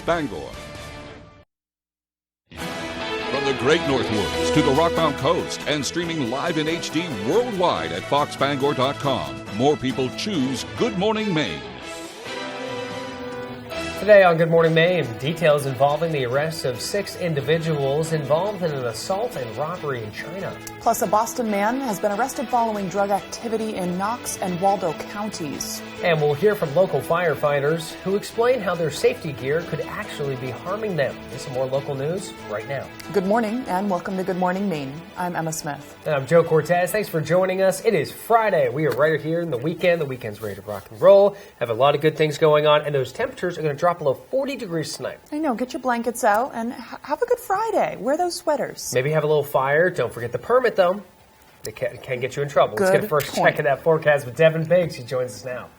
Bangor. From the Great Northwoods to the Rockbound Coast and streaming live in HD worldwide at foxbangor.com. More people choose Good Morning Maine. Today on Good Morning Maine, details involving the arrest of 6 individuals involved in an assault and robbery in China. Plus, a Boston man has been arrested following drug activity in Knox and Waldo counties. And we'll hear from local firefighters who explain how their safety gear could actually be harming them. This is more local news right now. Good morning and welcome to Good Morning Maine. I'm Emma Smith. And I'm Joe Cortez. Thanks for joining us. It is Friday. We are right here in the weekend. The weekend's ready to rock and roll. Have a lot of good things going on, and those temperatures are going to drop below 40 degrees tonight. I know. Get your blankets out and have a good Friday. Wear those sweaters. Maybe have a little fire. Don't forget the permit, though. They can get you in trouble. Let's get a first check of that forecast with Devin Biggs. He joins us now.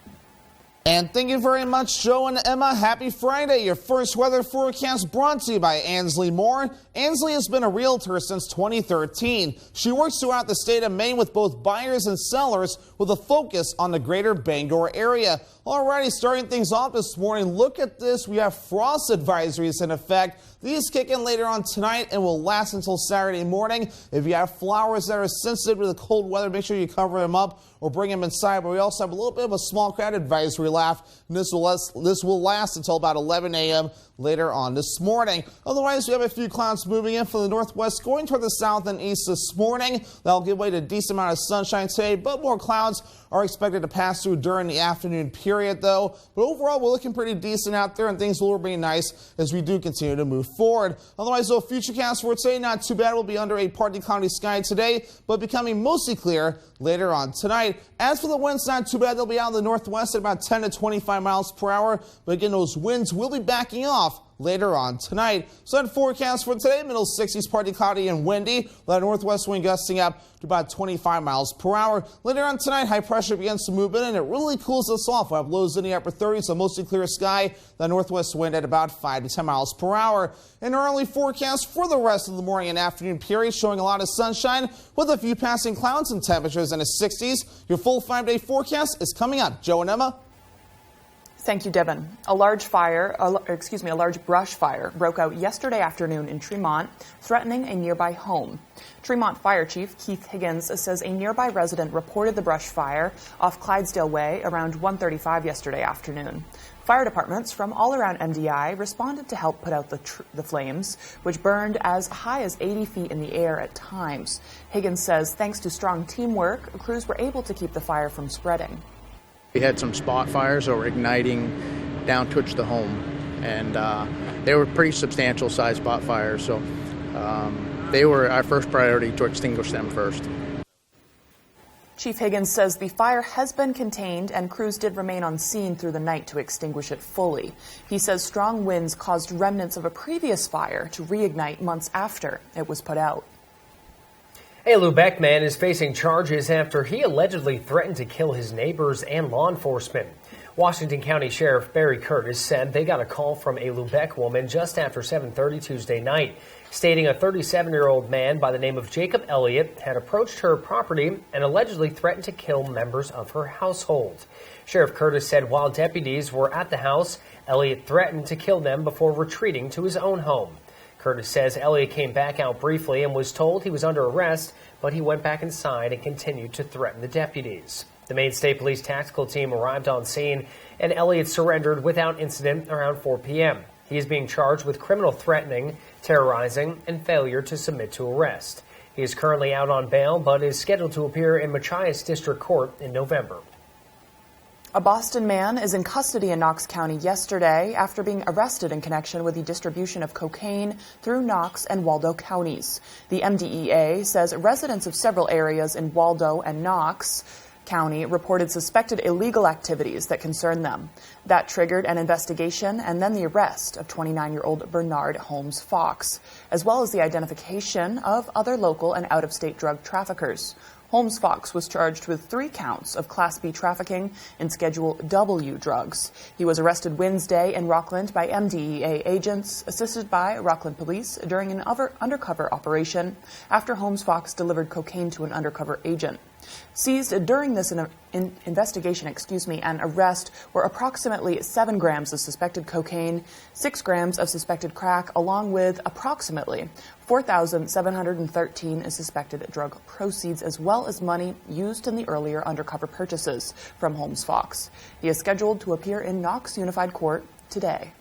And thank you very much, Joe and Emma. Happy Friday. Your first weather forecast brought to you by Ansley Moore. Ansley has been a realtor since 2013. She works throughout the state of Maine with both buyers and sellers with a focus on the greater Bangor area. Alrighty, starting things off this morning, look at this. We have frost advisories in effect. These kick in later on tonight and will last until Saturday morning. If you have flowers that are sensitive to the cold weather, make sure you cover them up or bring them inside. But we also have a little bit of a small crowd advisory left. And this will last until about 11 a.m. later on this morning. Otherwise, we have a few clouds moving in from the northwest, going toward the south and east this morning. That'll give way to a decent amount of sunshine today, but more clouds are expected to pass through during the afternoon period, though. But overall, we're looking pretty decent out there, and things will remain nice as we do continue to move forward. Otherwise, though, futurecast for today, not too bad. We'll be under a partly cloudy sky today, but becoming mostly clear later on tonight. As for the winds, not too bad. They'll be out in the northwest at about 10 to 25 miles per hour. But again, those winds will be backing off later on tonight. Sun forecast for today, middle 60s, partly cloudy and windy. That northwest wind gusting up to about 25 miles per hour. Later on tonight, high pressure begins to move in and it really cools us off. We'll have lows in the upper 30s, so mostly clear sky. The northwest wind at about 5 to 10 miles per hour. An early forecast for the rest of the morning and afternoon period showing a lot of sunshine with a few passing clouds and temperatures in the 60s. Your full 5-day forecast is coming up. Joe and Emma. Thank you, Devin. A large brush fire broke out yesterday afternoon in Tremont, threatening a nearby home. Tremont Fire Chief Keith Higgins says a nearby resident reported the brush fire off Clydesdale Way around 1:35 yesterday afternoon. Fire departments from all around MDI responded to help put out the flames, which burned as high as 80 feet in the air at times. Higgins says thanks to strong teamwork, crews were able to keep the fire from spreading. We had some spot fires that were igniting down towards the home, and they were pretty substantial size spot fires, so they were our first priority to extinguish them first. Chief Higgins says the fire has been contained and crews did remain on scene through the night to extinguish it fully. He says strong winds caused remnants of a previous fire to reignite months after it was put out. A Lubec man is facing charges after he allegedly threatened to kill his neighbors and law enforcement. Washington County Sheriff Barry Curtis said they got a call from a Lubec woman just after 7:30 Tuesday night, stating a 37-year-old man by the name of Jacob Elliott had approached her property and allegedly threatened to kill members of her household. Sheriff Curtis said while deputies were at the house, Elliott threatened to kill them before retreating to his own home. Curtis says Elliott came back out briefly and was told he was under arrest, but he went back inside and continued to threaten the deputies. The Maine State Police tactical team arrived on scene, and Elliott surrendered without incident around 4 p.m. He is being charged with criminal threatening, terrorizing, and failure to submit to arrest. He is currently out on bail, but is scheduled to appear in Machias District Court in November. A Boston man is in custody in Knox County yesterday after being arrested in connection with the distribution of cocaine through Knox and Waldo counties. The MDEA says residents of several areas in Waldo and Knox County reported suspected illegal activities that concerned them. That triggered an investigation and then the arrest of 29-year-old Bernard Holmes Fox, as well as the identification of other local and out-of-state drug traffickers. Holmes Fox was charged with 3 counts of Class B trafficking in Schedule W drugs. He was arrested Wednesday in Rockland by MDEA agents assisted by Rockland police during an undercover operation after Holmes Fox delivered cocaine to an undercover agent. Seized during this investigation, and arrest were approximately 7 grams of suspected cocaine, 6 grams of suspected crack, along with approximately 4,713 suspected drug proceeds, as well as money used in the earlier undercover purchases from Holmes Fox. He is scheduled to appear in Knox Unified Court today.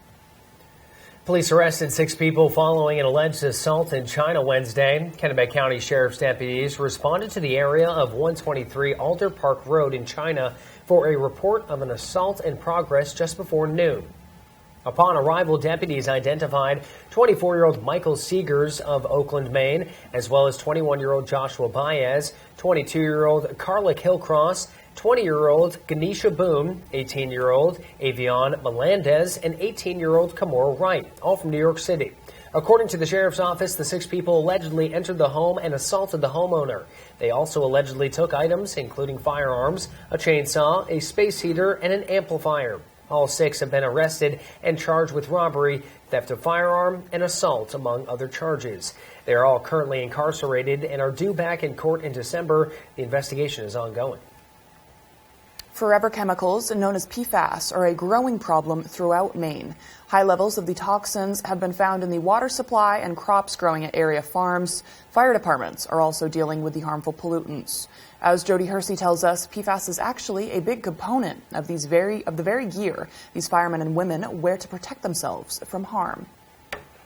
Police arrested 6 people following an alleged assault in China Wednesday. Kennebec County Sheriff's deputies responded to the area of 123 Alder Park Road in China for a report of an assault in progress just before noon. Upon arrival, deputies identified 24-year-old Michael Seegers of Oakland, Maine, as well as 21-year-old Joshua Baez, 22-year-old Carla Hillcross, 20-year-old Ganesha Boone, 18-year-old Avion Melendez, and 18-year-old Kamora Wright, all from New York City. According to the sheriff's office, the 6 people allegedly entered the home and assaulted the homeowner. They also allegedly took items, including firearms, a chainsaw, a space heater, and an amplifier. All 6 have been arrested and charged with robbery, theft of firearm, and assault, among other charges. They are all currently incarcerated and are due back in court in December. The investigation is ongoing. Forever chemicals, known as PFAS, are a growing problem throughout Maine. High levels of the toxins have been found in the water supply and crops growing at area farms. Fire departments are also dealing with the harmful pollutants. As Jody Hersey tells us, PFAS is actually a big component of the very gear these firemen and women wear to protect themselves from harm.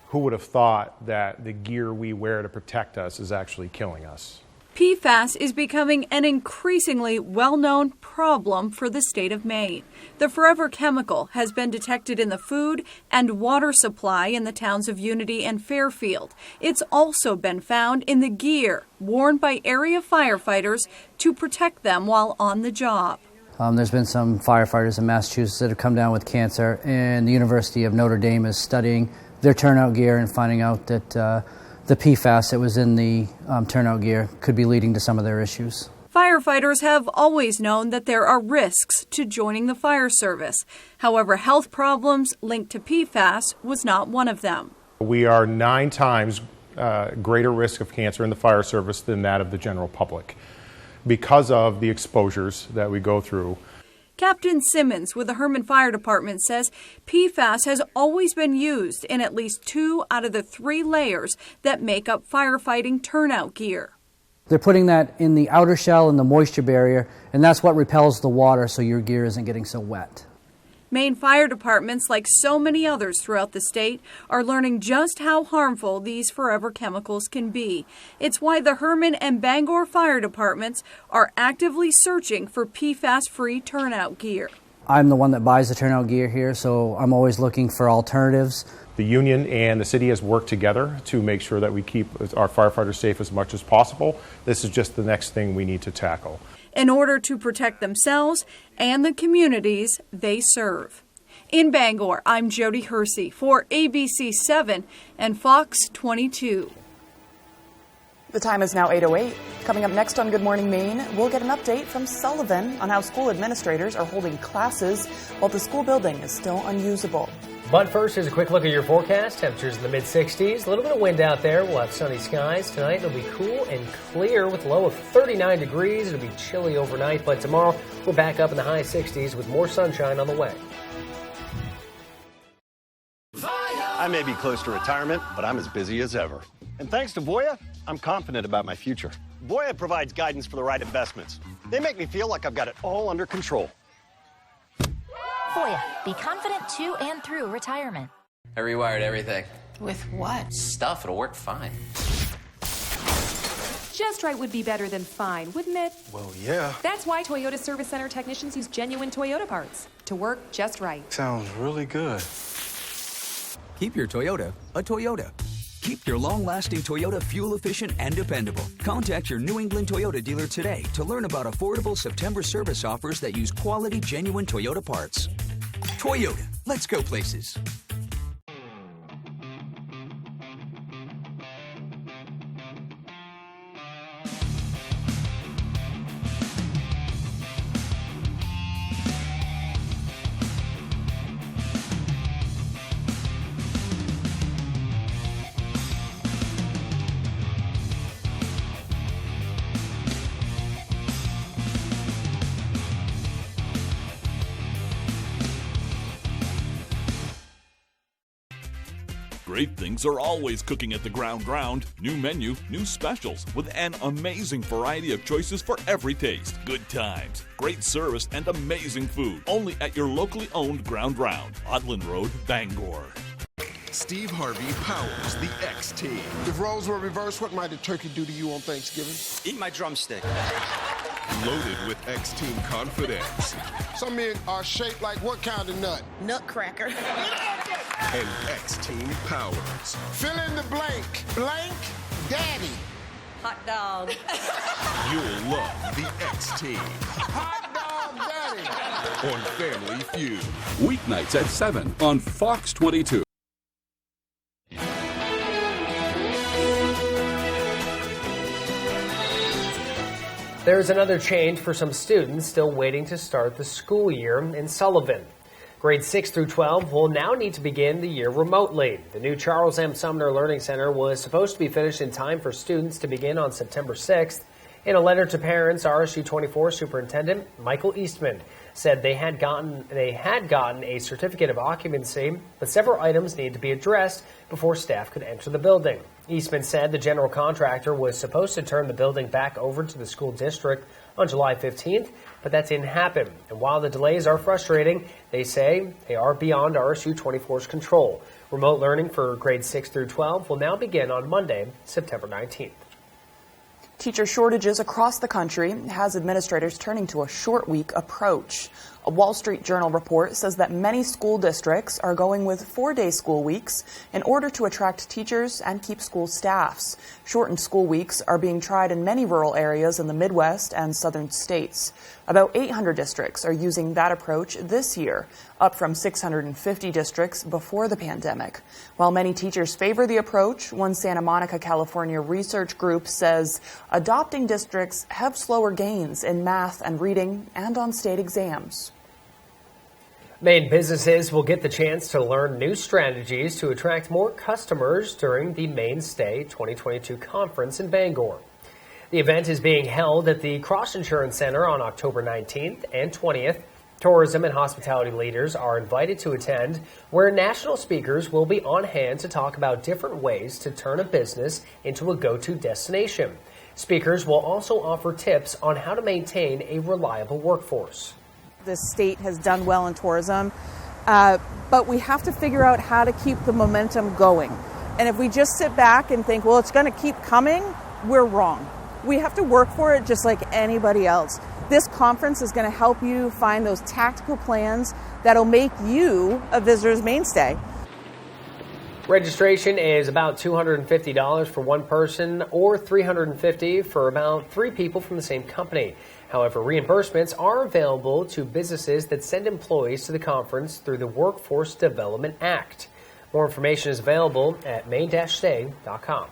Who would have thought that the gear we wear to protect us is actually killing us? PFAS is becoming an increasingly well-known problem for the state of Maine. The forever chemical has been detected in the food and water supply in the towns of Unity and Fairfield. It's also been found in the gear worn by area firefighters to protect them while on the job. There's been some firefighters in Massachusetts that have come down with cancer, and the University of Notre Dame is studying their turnout gear and finding out that the PFAS that was in the turnout gear could be leading to some of their issues. Firefighters have always known that there are risks to joining the fire service. However, health problems linked to PFAS was not one of them. We are 9 times greater risk of cancer in the fire service than that of the general public because of the exposures that we go through. Captain Simmons with the Herman Fire Department says PFAS has always been used in at least 2 out of the 3 layers that make up firefighting turnout gear. They're putting that in the outer shell and the moisture barrier, and that's what repels the water so your gear isn't getting so wet. Maine fire departments, like so many others throughout the state, are learning just how harmful these forever chemicals can be. It's why the Herman and Bangor fire departments are actively searching for PFAS-free turnout gear. I'm the one that buys the turnout gear here, so I'm always looking for alternatives. The union and the city has worked together to make sure that we keep our firefighters safe as much as possible. This is just the next thing we need to tackle in order to protect themselves and the communities they serve. In Bangor, I'm Jody Hersey for ABC 7 and Fox 22. The time is now 8:08. Coming up next on Good Morning Maine, we'll get an update from Sullivan on how school administrators are holding classes while the school building is still unusable. But first, here's a quick look at your forecast. Temperatures in the mid-60s. A little bit of wind out there. We'll have sunny skies tonight. It'll be cool and clear with a low of 39 degrees. It'll be chilly overnight, but tomorrow we're back up in the high 60s with more sunshine on the way. I may be close to retirement, but I'm as busy as ever. And thanks to Voya, I'm confident about my future. Voya provides guidance for the right investments. They make me feel like I've got it all under control. Voya, be confident to and through retirement. I rewired everything. With what? Stuff, it'll work fine. Just right would be better than fine, wouldn't it? Well, yeah. That's why Toyota Service Center technicians use genuine Toyota parts to work just right. Sounds really good. Keep your Toyota a Toyota. Keep your long-lasting Toyota fuel-efficient and dependable. Contact your New England Toyota dealer today to learn about affordable September service offers that use quality, genuine Toyota parts. Toyota, let's go places. Great things are always cooking at the Ground Round. New menu, new specials, with an amazing variety of choices for every taste. Good times, great service, and amazing food. Only at your locally owned Ground Round, Odland Road, Bangor. Steve Harvey powers the X Team. If roles were reversed, what might a turkey do to you on Thanksgiving? Eat my drumstick. Loaded with X Team confidence. Some men are shaped like what kind of nut? Nutcracker. And X Team powers. Fill in the blank. Blank Daddy. Hot dog. You'll love the X Team. Hot dog Daddy. On Family Feud. Weeknights at 7 on Fox 22. There's another change for some students still waiting to start the school year in Sullivan. Grades 6 through 12 will now need to begin the year remotely. The new Charles M. Sumner Learning Center was supposed to be finished in time for students to begin on September 6th. In a letter to parents, RSU 24 Superintendent Michael Eastman said they had gotten a certificate of occupancy, but several items needed to be addressed before staff could enter the building. Eastman said the general contractor was supposed to turn the building back over to the school district on July 15th, but that didn't happen. And while the delays are frustrating, they say they are beyond RSU 24's control. Remote learning for grades 6 through 12 will now begin on Monday, September 19th. Teacher shortages across the country has administrators turning to a short week approach. A Wall Street Journal report says that many school districts are going with 4-day school weeks in order to attract teachers and keep school staffs. Shortened school weeks are being tried in many rural areas in the Midwest and southern states. About 800 districts are using that approach this year, up from 650 districts before the pandemic. While many teachers favor the approach, one Santa Monica, California research group says adopting districts have slower gains in math and reading and on state exams. Maine businesses will get the chance to learn new strategies to attract more customers during the Maine Stay 2022 conference in Bangor. The event is being held at the Cross Insurance Center on October 19th and 20th. Tourism and hospitality leaders are invited to attend, where national speakers will be on hand to talk about different ways to turn a business into a go-to destination. Speakers will also offer tips on how to maintain a reliable workforce. The state has done well in tourism, but we have to figure out how to keep the momentum going. And if we just sit back and think, well, it's going to keep coming, we're wrong. We have to work for it just like anybody else. This conference is going to help you find those tactical plans that'll make you a visitor's mainstay. Registration is about $250 for one person or $350 for about 3 people from the same company. However, reimbursements are available to businesses that send employees to the conference through the Workforce Development Act. More information is available at maine-stay.com.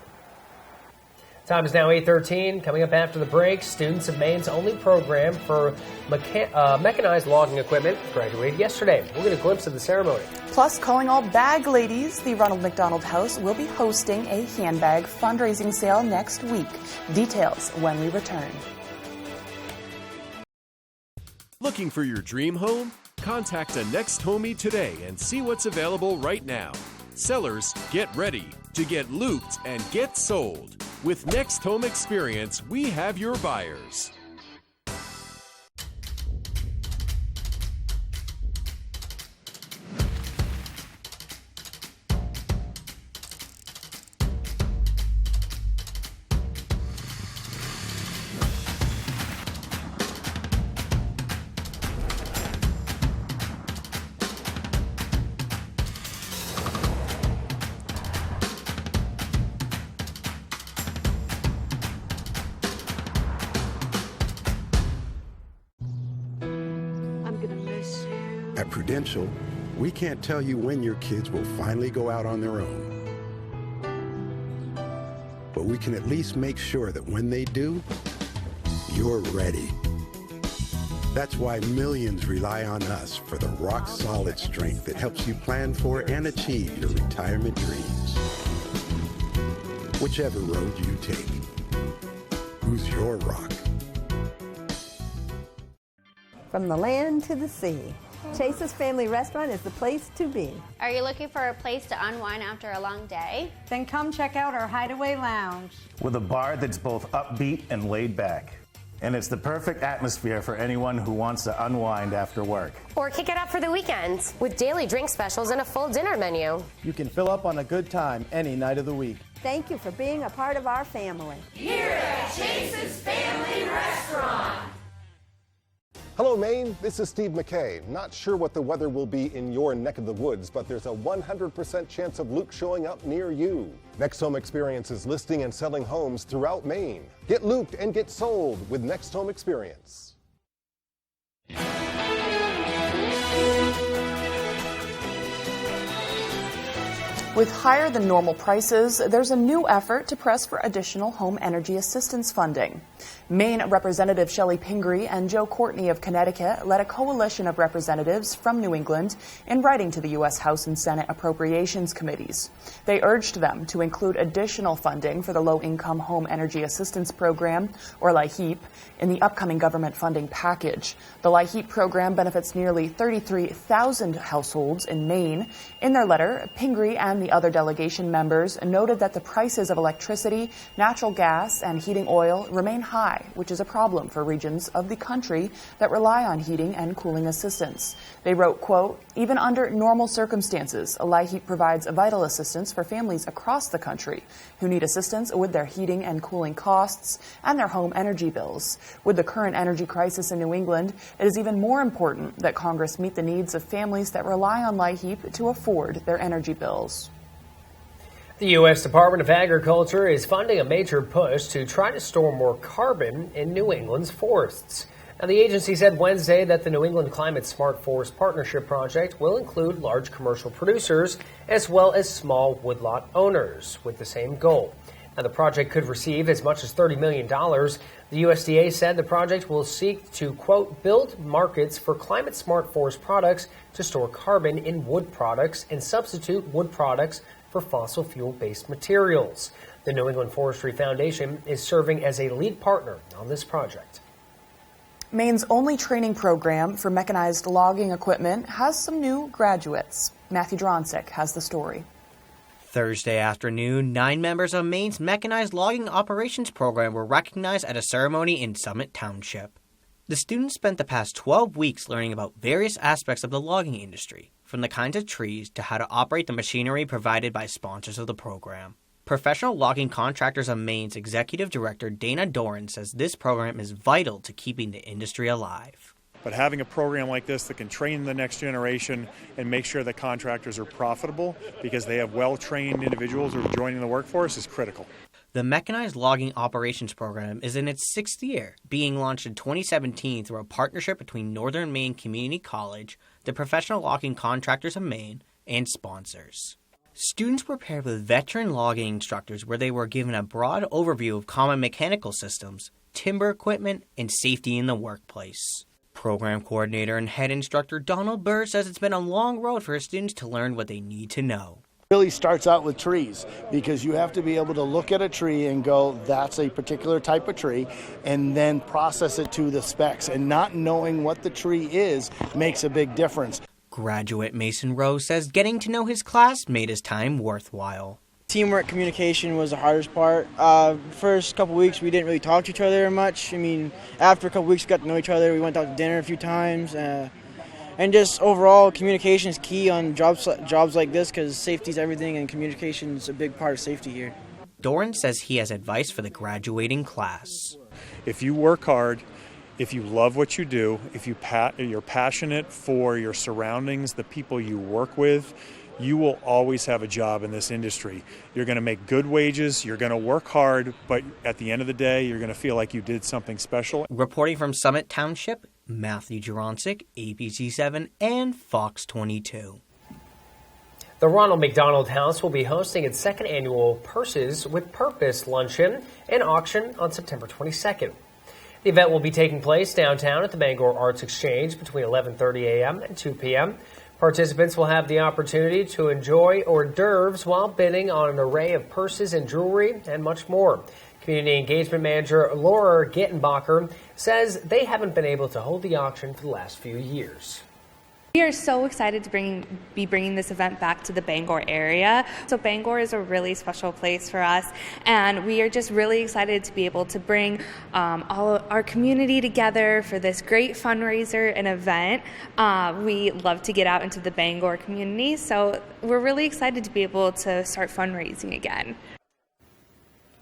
Time is now 8:13. Coming up after the break, students of Maine's only program for mechanized logging equipment graduated yesterday. We'll get a glimpse of the ceremony. Plus, calling all bag ladies, the Ronald McDonald House will be hosting a handbag fundraising sale next week. Details when we return. Looking for your dream home? Contact a Next Homie today and see what's available right now. Sellers, get ready to get looped and get sold. With Next Home Experience, we have your buyers. At Prudential, we can't tell you when your kids will finally go out on their own. But we can at least make sure that when they do, you're ready. That's why millions rely on us for the rock-solid strength that helps you plan for and achieve your retirement dreams. Whichever road you take, who's your rock? From the land to the sea, Chase's Family Restaurant is the place to be. Are you looking for a place to unwind after a long day? Then come check out our Hideaway Lounge. With a bar that's both upbeat and laid back. And it's the perfect atmosphere for anyone who wants to unwind after work. Or kick it up for the weekends with daily drink specials and a full dinner menu. You can fill up on a good time any night of the week. Thank you for being a part of our family. Here at Chase's Family Restaurant. Hello, Maine. This is Steve McKay. Not sure what the weather will be in your neck of the woods, but there's a 100% chance of Luke showing up near you. Next Home Experience is listing and selling homes throughout Maine. Get looped and get sold with Next Home Experience. With higher than normal prices, there's a new effort to press for additional home energy assistance funding. Maine Representative Shelley Pingree and Joe Courtney of Connecticut led a coalition of representatives from New England in writing to the U.S. House and Senate Appropriations Committees. They urged them to include additional funding for the Low-Income Home Energy Assistance Program, or LIHEAP, in the upcoming government funding package. The LIHEAP program benefits nearly 33,000 households in Maine. In their letter, Pingree and the other delegation members noted that the prices of electricity, natural gas, and heating oil remain high, which is a problem for regions of the country that rely on heating and cooling assistance. They wrote, quote, even under normal circumstances, LIHEAP provides vital assistance for families across the country who need assistance with their heating and cooling costs and their home energy bills. With the current energy crisis in New England, it is even more important that Congress meet the needs of families that rely on LIHEAP to afford their energy bills. The U.S. Department of Agriculture is funding a major push to try to store more carbon in New England's forests. Now, the agency said Wednesday that the New England Climate Smart Forest Partnership Project will include large commercial producers as well as small woodlot owners with the same goal. Now, the project could receive as much as $30 million. The USDA said the project will seek to, quote, build markets for climate smart forest products to store carbon in wood products and substitute wood products for fossil fuel-based materials. The New England Forestry Foundation is serving as a lead partner on this project. Maine's only training program for mechanized logging equipment has some new graduates. Matthew Dronsick has the story. Thursday afternoon, 9 members of Maine's mechanized logging operations program were recognized at a ceremony in Summit Township. The students spent the past 12 weeks learning about various aspects of the logging industry, from the kinds of trees to how to operate the machinery provided by sponsors of the program. Professional Logging Contractors of Maine's Executive Director Dana Doran says this program is vital to keeping the industry alive. But having a program like this that can train the next generation and make sure that contractors are profitable because they have well-trained individuals who are joining the workforce is critical. The Mechanized Logging Operations Program is in its 6th year, being launched in 2017 through a partnership between Northern Maine Community College, the Professional Logging Contractors of Maine, and sponsors. Students were paired with veteran logging instructors where they were given a broad overview of common mechanical systems, timber equipment, and safety in the workplace. Program coordinator and head instructor Donald Burr says it's been a long road for students to learn what they need to know. Really starts out with trees, because you have to be able to look at a tree and go, that's a particular type of tree, and then process it to the specs. And not knowing what the tree is makes a big difference. Graduate Mason Rose says getting to know his class made his time worthwhile. Teamwork communication was the hardest part. First couple weeks we didn't really talk to each other much. I mean, after a couple weeks we got to know each other. We went out to dinner a few times. And just overall, communication is key on jobs like this, because safety is everything and communication is a big part of safety here. Doran says he has advice for the graduating class. If you work hard, if you love what you do, if you're passionate for your surroundings, the people you work with, you will always have a job in this industry. You're going to make good wages, you're going to work hard, but at the end of the day, you're going to feel like you did something special. Reporting from Summit Township, Matthew Juronsic, APC7 and Fox 22. The Ronald McDonald House will be hosting its second annual Purses with Purpose luncheon and auction on September 22nd. The event will be taking place downtown at the Bangor Arts Exchange between 11:30 a.m. and 2 p.m. Participants will have the opportunity to enjoy hors d'oeuvres while bidding on an array of purses and jewelry and much more. Community Engagement Manager Laura Gittenbacher says they haven't been able to hold the auction for the last few years. We are so excited to be bringing this event back to the Bangor area. So Bangor is a really special place for us, and we are just really excited to be able to bring all of our community together for this great fundraiser and event. We love to get out into the Bangor community, so we're really excited to be able to start fundraising again.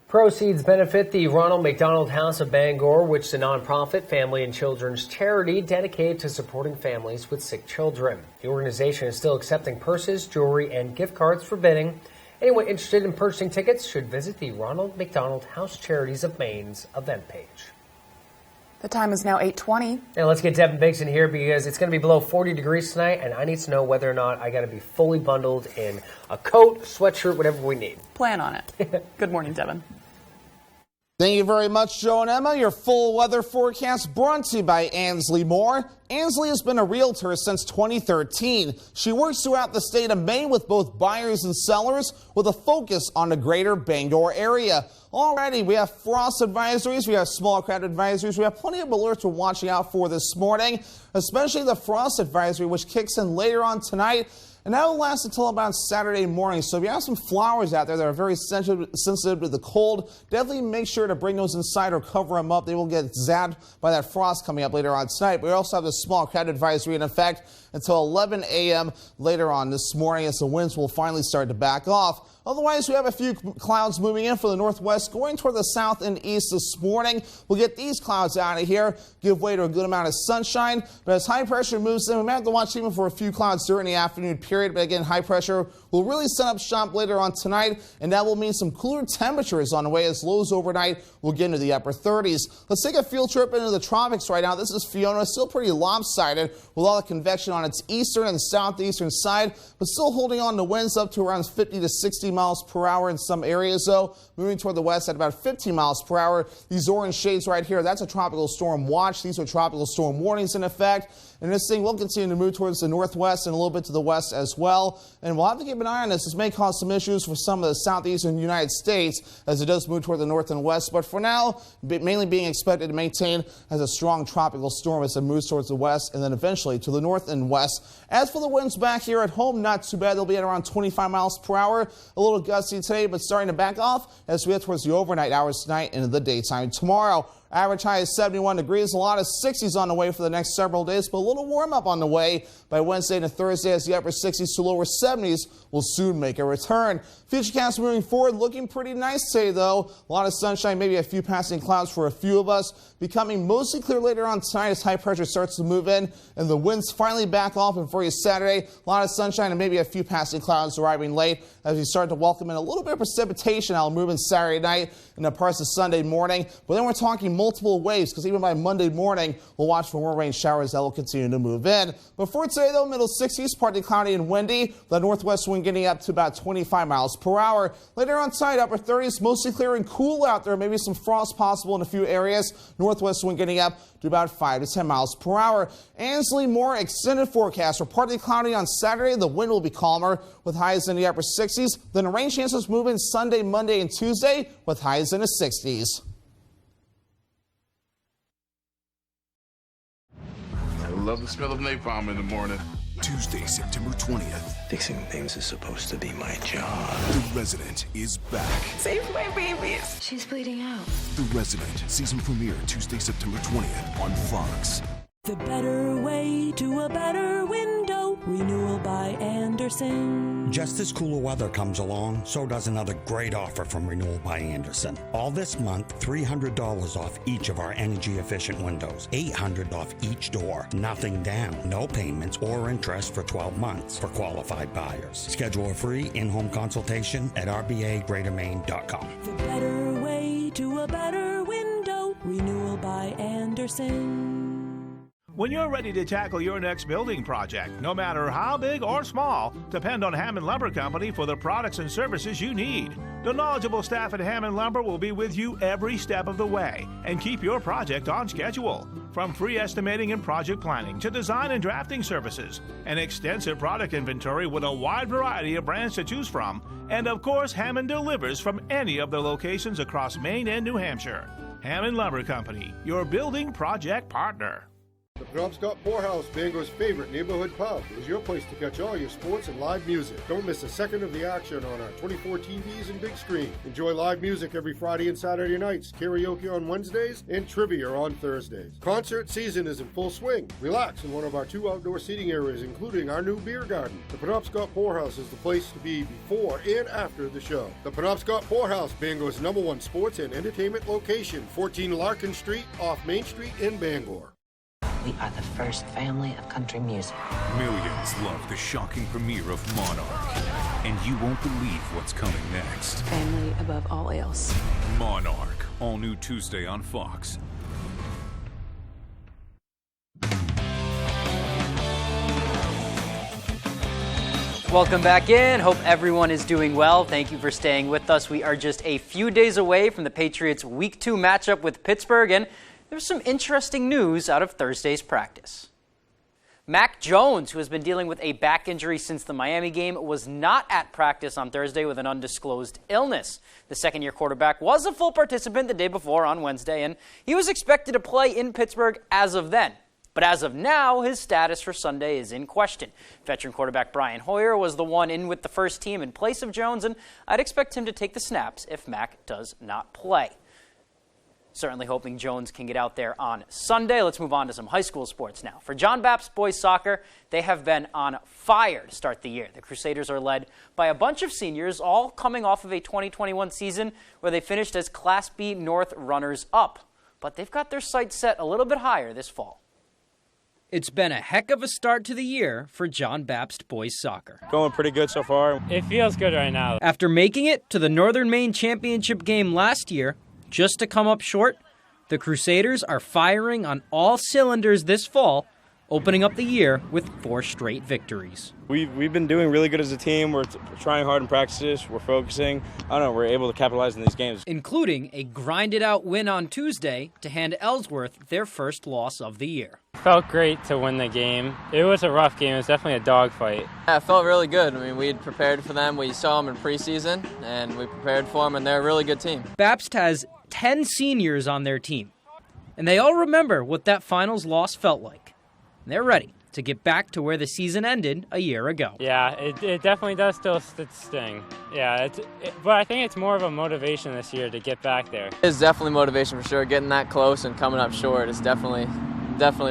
Proceeds benefit the Ronald McDonald House of Bangor, which is a nonprofit family and children's charity dedicated to supporting families with sick children. The organization is still accepting purses, jewelry, and gift cards for bidding. Anyone interested in purchasing tickets should visit the Ronald McDonald House Charities of Maine's event page. The time is now 8:20. Now let's get Devin Biggs in here because it's going to be below 40 degrees tonight, and I need to know whether or not I got to be fully bundled in a coat, sweatshirt, whatever we need. Plan on it. Good morning, Devin. Thank you very much, Joe and Emma. Your full weather forecast brought to you by Ansley Moore. Ansley has been a realtor since 2013. She works throughout the state of Maine with both buyers and sellers with a focus on the greater Bangor area. Already, we have frost advisories, we have small crowd advisories, we have plenty of alerts we're watching out for this morning, especially the frost advisory, which kicks in later on tonight. And that will last until about Saturday morning. So if you have some flowers out there that are very sensitive to the cold, definitely make sure to bring those inside or cover them up. They will get zapped by that frost coming up later on tonight. We also have the small crowd advisory in effect until 11 a.m. later on this morning as the winds will finally start to back off. Otherwise, we have a few clouds moving in from the northwest, going toward the south and east this morning. We'll get these clouds out of here, give way to a good amount of sunshine. But as high pressure moves in, we might have to watch even for a few clouds during the afternoon period. But again, high pressure will really set up shop later on tonight, and that will mean some cooler temperatures on the way as lows overnight will get into the upper 30s. Let's take a field trip into the tropics right now. This is Fiona, still pretty lopsided with all the convection on its eastern and southeastern side, but still holding on to winds up to around 50 to 60 miles per hour in some areas, though. Moving toward the west at about 15 miles per hour. These orange shades right here, that's a tropical storm watch. These are tropical storm warnings in effect. And this thing will continue to move towards the northwest and a little bit to the west as well. And we'll have to keep an eye on this. This may cause some issues for some of the southeastern United States as it does move toward the north and west. But for now, mainly being expected to maintain as a strong tropical storm as it moves towards the west and then eventually to the north and west. As for the winds back here at home, not too bad. They'll be at around 25 miles per hour. A little gusty today, but starting to back off as we head towards the overnight hours tonight and in the daytime tomorrow. Average high is 71 degrees. A lot of 60s on the way for the next several days, but a little warm up on the way by Wednesday to Thursday as the upper 60s to lower 70s will soon make a return. Futurecast moving forward looking pretty nice today, though. A lot of sunshine, maybe a few passing clouds for a few of us. Becoming mostly clear later on tonight as high pressure starts to move in and the winds finally back off. And for you Saturday, a lot of sunshine and maybe a few passing clouds arriving late as we start to welcome in a little bit of precipitation. I'll move in Saturday night and the parts of Sunday morning. But then we're talking multiple waves because even by Monday morning, we'll watch for more rain showers that will continue to move in. But for today, though, middle 60s, partly cloudy and windy. The northwest wind getting up to about 25 miles per hour. Later on tonight, upper 30s, mostly clear and cool out there. Maybe some frost possible in a few areas. Northwest wind getting up to about 5 to 10 miles per hour. Ansley Moore extended forecast for partly cloudy on Saturday. The wind will be calmer with highs in the upper 60s. Then the rain chances move in Sunday, Monday, and Tuesday with highs in the 60s. I love the smell of napalm in the morning. Tuesday, September 20th. Fixing things is supposed to be my job. The Resident is back. Save my babies. She's bleeding out. The Resident, season premiere Tuesday, September 20th on Fox. The better way to a better window. Renewal by Andersen. Just as cooler weather comes along, so does another great offer from Renewal by Andersen. All this month, $300 off each of our energy-efficient windows. $800 off each door. Nothing down. No payments or interest for 12 months for qualified buyers. Schedule a free in-home consultation at rbagreatermaine.com. The better way to a better window. Renewal by Andersen. When you're ready to tackle your next building project, no matter how big or small, depend on Hammond Lumber Company for the products and services you need. The knowledgeable staff at Hammond Lumber will be with you every step of the way and keep your project on schedule. From free estimating and project planning to design and drafting services, an extensive product inventory with a wide variety of brands to choose from, and of course, Hammond delivers from any of the locations across Maine and New Hampshire. Hammond Lumber Company, your building project partner. The Penobscot Poorhouse, Bangor's favorite neighborhood pub, is your place to catch all your sports and live music. Don't miss a second of the action on our 24 TVs and big screen. Enjoy live music every Friday and Saturday nights, karaoke on Wednesdays, and trivia on Thursdays. Concert season is in full swing. Relax in one of our 2 outdoor seating areas, including our new beer garden. The Penobscot Poorhouse is the place to be before and after the show. The Penobscot Poorhouse, Bangor's #1 sports and entertainment location, 14 Larkin Street, off Main Street in Bangor. We are the first family of country music. Millions love the shocking premiere of Monarch, and you won't believe what's coming next. Family above all else. Monarch, all new Tuesday on Fox. Welcome back in. Hope everyone is doing well. Thank you for staying with us. We are just a few days away from the Patriots' Week 2 matchup with Pittsburgh, and there's some interesting news out of Thursday's practice. Mac Jones, who has been dealing with a back injury since the Miami game, was not at practice on Thursday with an undisclosed illness. The second-year quarterback was a full participant the day before on Wednesday, and he was expected to play in Pittsburgh as of then. But as of now, his status for Sunday is in question. Veteran quarterback Brian Hoyer was the one in with the first team in place of Jones, and I'd expect him to take the snaps if Mac does not play. Certainly hoping Jones can get out there on Sunday. Let's move on to some high school sports now. For John Baptist boys soccer, they have been on fire to start the year. The Crusaders are led by a bunch of seniors, all coming off of a 2021 season where they finished as Class B North runners-up. But they've got their sights set a little bit higher this fall. It's been a heck of a start to the year for John Baptist boys soccer. Going pretty good so far. It feels good right now. After making it to the Northern Maine Championship game last year, just to come up short, the Crusaders are firing on all cylinders this fall, opening up the year with 4 straight victories. We've been doing really good as a team. We're trying hard in practices. We're focusing. I don't know, we're able to capitalize in these games. Including a grinded-out win on Tuesday to hand Ellsworth their first loss of the year. Felt great to win the game. It was a rough game. It was definitely a dogfight. Yeah, it felt really good. I mean, we had prepared for them. We saw them in preseason, and we prepared for them, and they're a really good team. Baptist has 10 seniors on their team, and they all remember what that finals loss felt like. And they're ready to get back to where the season ended a year ago. Yeah, it definitely does still sting. Yeah, but I think it's more of a motivation this year to get back there. It's definitely motivation for sure. Getting that close and coming up short is definitely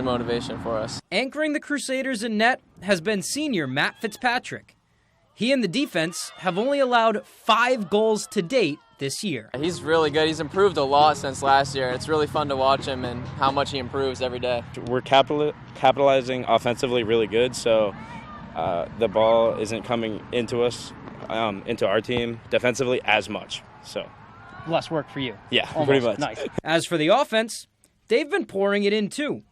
motivation for us. Anchoring the Crusaders in net has been senior Matt Fitzpatrick. He and the defense have only allowed 5 goals to date this year. He's really good. He's improved a lot since last year. It's really fun to watch him and how much he improves every day. We're capitalizing offensively really good, so the ball isn't coming into us, into our team defensively as much. So less work for you. Yeah, almost. Pretty much. Nice. As for the offense, they've been pouring it in too,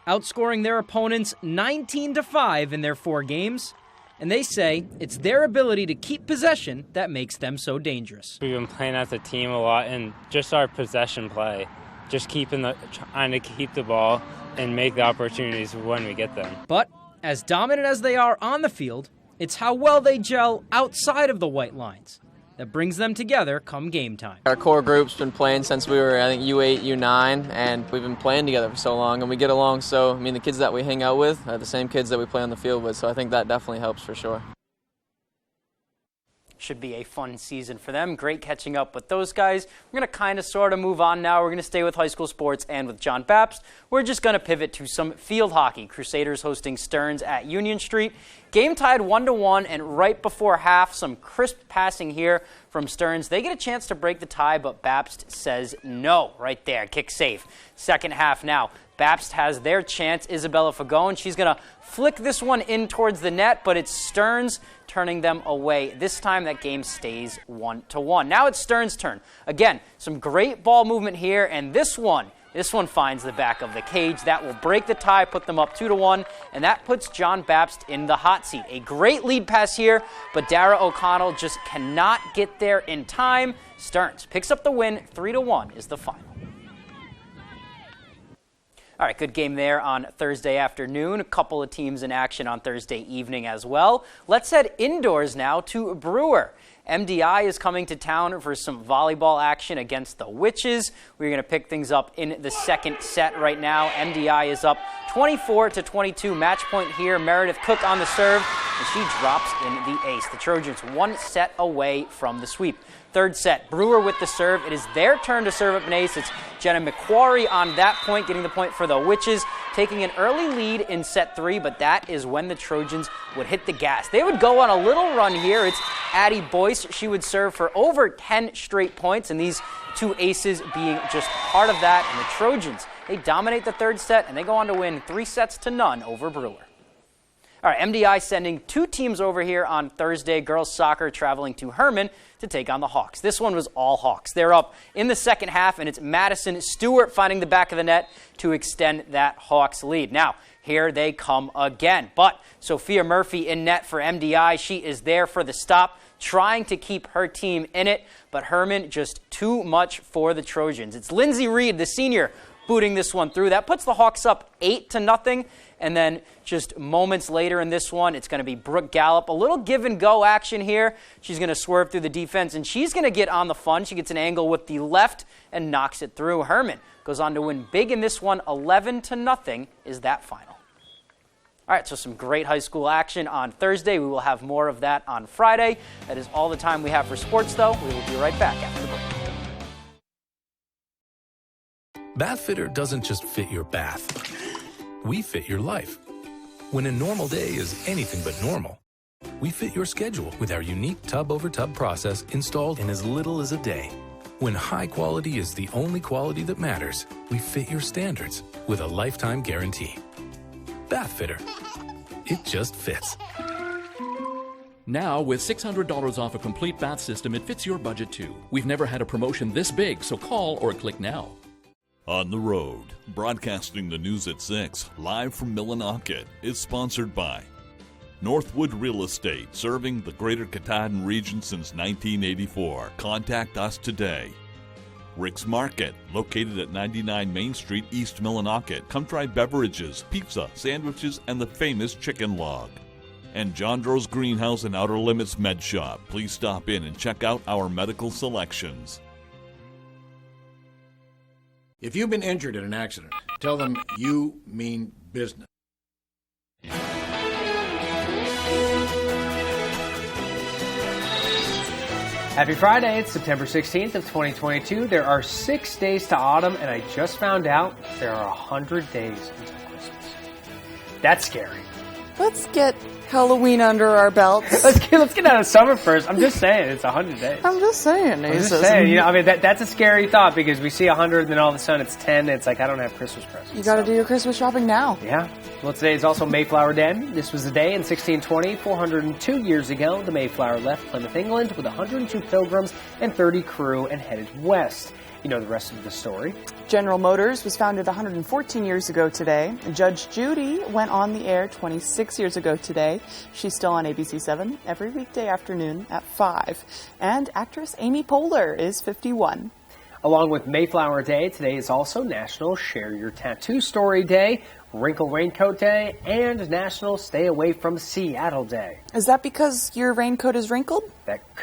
outscoring their opponents 19-5 in their 4 games. And they say it's their ability to keep possession that makes them so dangerous. We've been playing as a team a lot, and just our possession play, just trying to keep the ball and make the opportunities when we get them. But as dominant as they are on the field, it's how well they gel outside of the white lines that brings them together come game time. Our core group's been playing since we were, I think, U8, U9, and we've been playing together for so long, and we get along. So, I mean, the kids that we hang out with are the same kids that we play on the field with, so I think that definitely helps for sure. Should be a fun season for them. Great catching up with those guys. We're going to kind of sort of move on now. We're going to stay with high school sports and with John Baptist. We're just going to pivot to some field hockey. Crusaders hosting Stearns at Union Street. Game tied 1-1, and right before half, some crisp passing here from Stearns. They get a chance to break the tie, but Baptist says no. Right there, kick safe. Second half now. Baptist has their chance. Isabella Fagone, she's going to flick this one in towards the net, but it's Stearns turning them away. This time that game stays 1-1. Now it's Stearns' turn. Again, some great ball movement here, and this one finds the back of the cage. That will break the tie, put them up 2-1, and that puts John Baptist in the hot seat. A great lead pass here, but Dara O'Connell just cannot get there in time. Stearns picks up the win. 3-1 is the final. All right, good game there on Thursday afternoon. A couple of teams in action on Thursday evening as well. Let's head indoors now to Brewer. MDI is coming to town for some volleyball action against the Witches. We're going to pick things up in the second set right now. MDI is up 24-22. Match point here. Meredith Cook on the serve, and she drops in the ace. The Trojans 1 set away from the sweep. Third set, Brewer with the serve. It is their turn to serve up an ace. It's Jenna McQuarrie on that point, getting the point for the Witches, taking an early lead in set 3, but that is when the Trojans would hit the gas. They would go on a little run here. It's Addie Boyce. She would serve for over 10 straight points, and these 2 aces being just part of that. And the Trojans, they dominate the third set, and they go on to win 3-0 over Brewer. All right, MDI sending 2 teams over here on Thursday. Girls soccer traveling to Herman to take on the Hawks. This one was all Hawks. They're up in the second half, and it's Madison Stewart finding the back of the net to extend that Hawks lead. Now, here they come again. But Sophia Murphy in net for MDI. She is there for the stop, trying to keep her team in it. But Herman, just too much for the Trojans. It's Lindsay Reed, the senior, booting this one through. That puts the Hawks up 8-0. And then just moments later in this one, it's going to be Brooke Gallup. A little give-and-go action here. She's going to swerve through the defense, and she's going to get on the fun. She gets an angle with the left and knocks it through. Herman goes on to win big in this one. 11-0 is that final. All right, so some great high school action on Thursday. We will have more of that on Friday. That is all the time we have for sports, though. We will be right back after the break. Bathfitter doesn't just fit your bath. We fit your life. When a normal day is anything but normal, we fit your schedule with our unique tub-over-tub process installed in as little as a day. When high quality is the only quality that matters, we fit your standards with a lifetime guarantee. Bathfitter. It just fits. Now, with $600 off a complete bath system, it fits your budget too. We've never had a promotion this big, so call or click now. On the Road, broadcasting the news at 6, live from Millinocket, is sponsored by Northwood Real Estate, serving the greater Katahdin region since 1984. Contact us today. Rick's Market, located at 99 Main Street, East Millinocket. Come try beverages, pizza, sandwiches, and the famous chicken log. And John Dro's Greenhouse and Outer Limits Med Shop. Please stop in and check out our medical selections. If you've been injured in an accident, tell them you mean business. Happy Friday, it's September 16th of 2022. There are 6 days to autumn, and I just found out there are 100 days until Christmas. That's scary. Let's get Halloween under our belts. let's get out of summer first. I'm just saying, it's 100 days. I'm just saying. That's a scary thought because we see 100 and then all of a sudden it's 10 and it's like, I don't have Christmas presents. You got to do your Christmas shopping now. Yeah. Well, today is also Mayflower Day. This was the day in 1620, 402 years ago, the Mayflower left Plymouth, England with 102 pilgrims and 30 crew and headed west. You know the rest of the story. General Motors was founded 114 years ago today. Judge Judy went on the air 26 years ago today. She's still on ABC 7 every weekday afternoon at 5. And actress Amy Poehler is 51. Along with Mayflower Day, today is also National Share Your Tattoo Story Day, Wrinkle Raincoat Day, and National Stay Away from Seattle Day. Is that because your raincoat is wrinkled?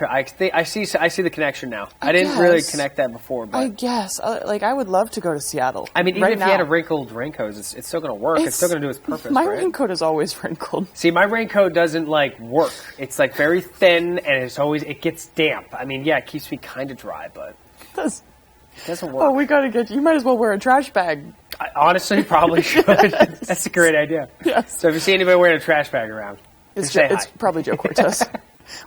I see the connection now. I didn't really connect that before. But I guess. I would love to go to Seattle. I mean, even if you had a wrinkled raincoat, it's still going to work. It's still going to do its purpose, My right? raincoat is always wrinkled. See, my raincoat doesn't, work. It's, very thin, and it gets damp. I mean, yeah, it keeps me kind of dry, but it doesn't work. Oh, we got to you might as well wear a trash bag. I honestly probably should. Yes. That's a great idea. Yes. So if you see anybody wearing a trash bag around, it's probably Joe Cortez.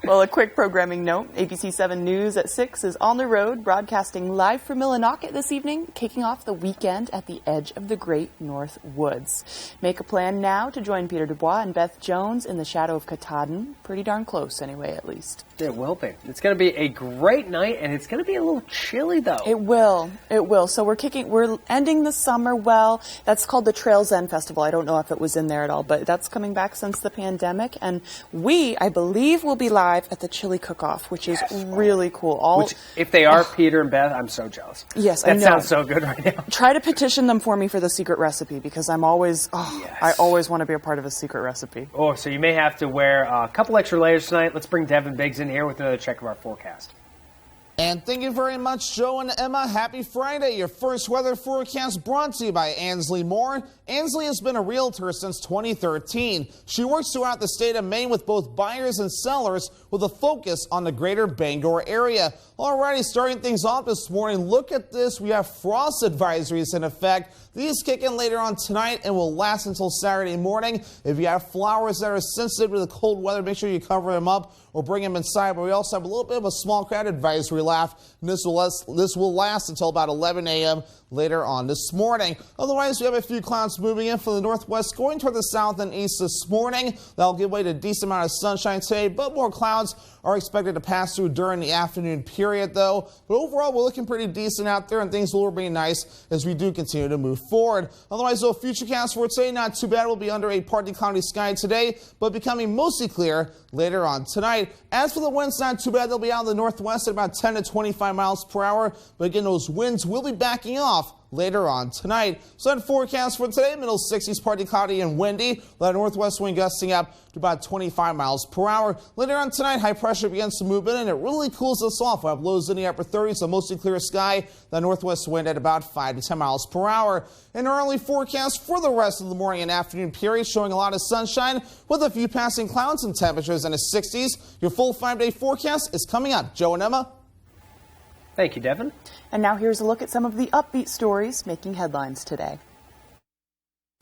Well, a quick programming note. ABC 7 News at 6 is on the road, broadcasting live from Millinocket this evening, kicking off the weekend at the edge of the Great North Woods. Make a plan now to join Peter Dubois and Beth Jones in the shadow of Katahdin. Pretty darn close, anyway, at least. It will be. It's going to be a great night, and it's going to be a little chilly, though. It will. So we're ending the summer well. That's called the Trails End Festival. I don't know if it was in there at all, but that's coming back since the pandemic. And I believe, will be be live at the chili cook-off, which is really cool. Which, if they are Peter and Beth, I'm so jealous. Yes, I know. That sounds so good right now. Try to petition them for me for the secret recipe, because I always want to be a part of a secret recipe. Oh, so you may have to wear a couple extra layers tonight. Let's bring Devin Biggs in here with another check of our forecast. And thank you very much, Joe and Emma. Happy Friday. Your first weather forecast brought to you by Ansley Moore. Ansley has been a realtor since 2013. She works throughout the state of Maine with both buyers and sellers with a focus on the greater Bangor area. Alrighty, starting things off this morning, look at this. We have frost advisories in effect. These kick in later on tonight and will last until Saturday morning. If you have flowers that are sensitive to the cold weather, make sure you cover them up or bring them inside. But we also have a little bit of a small crowd advisory left. And this will last until about 11 a.m. later on this morning. Otherwise, we have a few clouds moving in from the northwest, going toward the south and east this morning. That'll give way to a decent amount of sunshine today, but more clouds are expected to pass through during the afternoon period, though. But overall, we're looking pretty decent out there, and things will remain nice as we do continue to move forward. Otherwise, though, futurecast for today, not too bad. We'll be under a partly cloudy sky today, but becoming mostly clear later on tonight. As for the winds, not too bad. They'll be out in the northwest at about 10 to 25 miles per hour. But again, those winds will be backing off later on tonight. Sun forecast for today, middle 60s, partly cloudy and windy. That northwest wind gusting up to about 25 miles per hour. Later on tonight, high pressure begins to move in and it really cools us off. We'll have lows in the upper 30s, so mostly clear sky. The northwest wind at about 5 to 10 miles per hour. An early forecast for the rest of the morning and afternoon period, showing a lot of sunshine with a few passing clouds and temperatures in the 60s. Your full 5-day forecast is coming up. Joe and Emma. Thank you, Devin. And now here's a look at some of the upbeat stories making headlines today.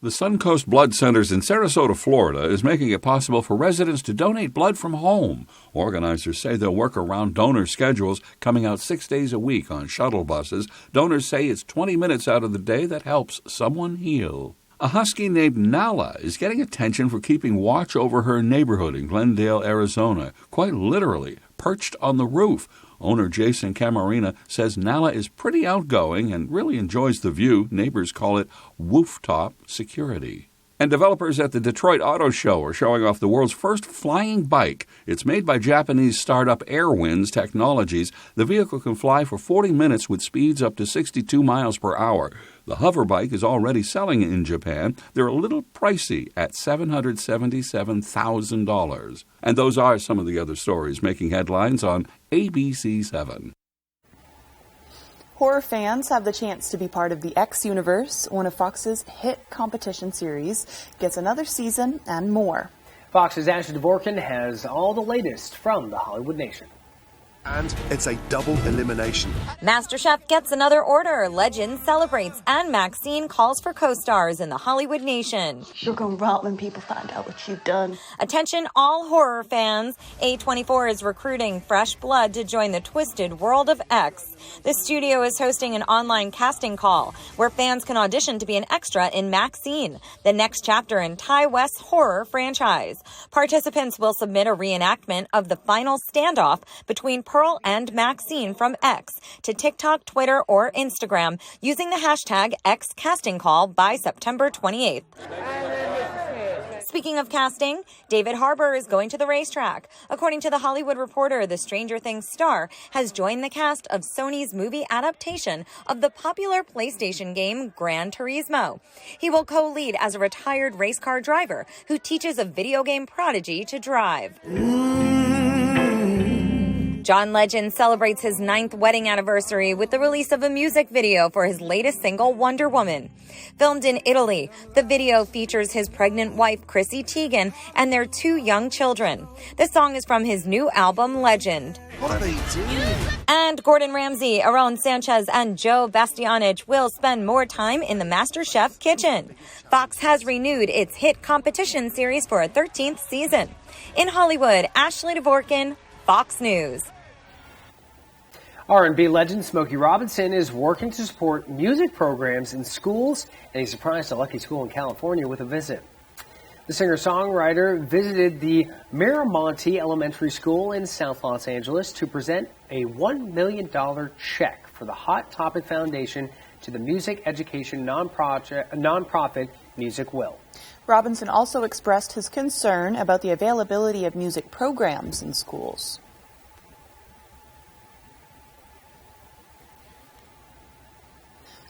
The Suncoast Blood Centers in Sarasota, Florida, is making it possible for residents to donate blood from home. Organizers say they'll work around donor schedules, coming out 6 days a week on shuttle buses. Donors say it's 20 minutes out of the day that helps someone heal. A husky named Nala is getting attention for keeping watch over her neighborhood in Glendale, Arizona, quite literally perched on the roof. Owner Jason Camarina says Nala is pretty outgoing and really enjoys the view. Neighbors call it rooftop security. And developers at the Detroit Auto Show are showing off the world's first flying bike. It's made by Japanese startup Airwinds Technologies. The vehicle can fly for 40 minutes with speeds up to 62 miles per hour. The hover bike is already selling in Japan. They're a little pricey at $777,000. And those are some of the other stories making headlines on ABC7. Horror fans have the chance to be part of the X universe. One of Fox's hit competition series gets another season and more. Fox's Ashley Dvorkin has all the latest from the Hollywood Nation. And it's a double elimination. MasterChef gets another order. Legend celebrates, and Maxine calls for co-stars in the Hollywood Nation. You're going to rot when people find out what you've done. Attention all horror fans. A24 is recruiting fresh blood to join the twisted world of X. The studio is hosting an online casting call where fans can audition to be an extra in Maxine, the next chapter in Ty West's horror franchise. Participants will submit a reenactment of the final standoff between Pearl and Maxine from X to TikTok, Twitter, or Instagram using the hashtag XCastingCall by September 28th. Speaking of casting, David Harbour is going to the racetrack. According to The Hollywood Reporter, the Stranger Things star has joined the cast of Sony's movie adaptation of the popular PlayStation game Gran Turismo. He will co-lead as a retired race car driver who teaches a video game prodigy to drive. John Legend celebrates his 9th wedding anniversary with the release of a music video for his latest single, Wonder Woman. Filmed in Italy, the video features his pregnant wife, Chrissy Teigen, and their 2 young children. The song is from his new album, Legend. What are they doing? And Gordon Ramsay, Aaron Sanchez, and Joe Bastianich will spend more time in the MasterChef kitchen. Fox has renewed its hit competition series for a 13th season. In Hollywood, Ashley Dvorkin, Fox News. R&B legend Smokey Robinson is working to support music programs in schools, and he surprised a lucky school in California with a visit. The singer-songwriter visited the Miramonte Elementary School in South Los Angeles to present a $1 million check for the Hot Topic Foundation to the music education nonprofit music will. Robinson also expressed his concern about the availability of music programs in schools.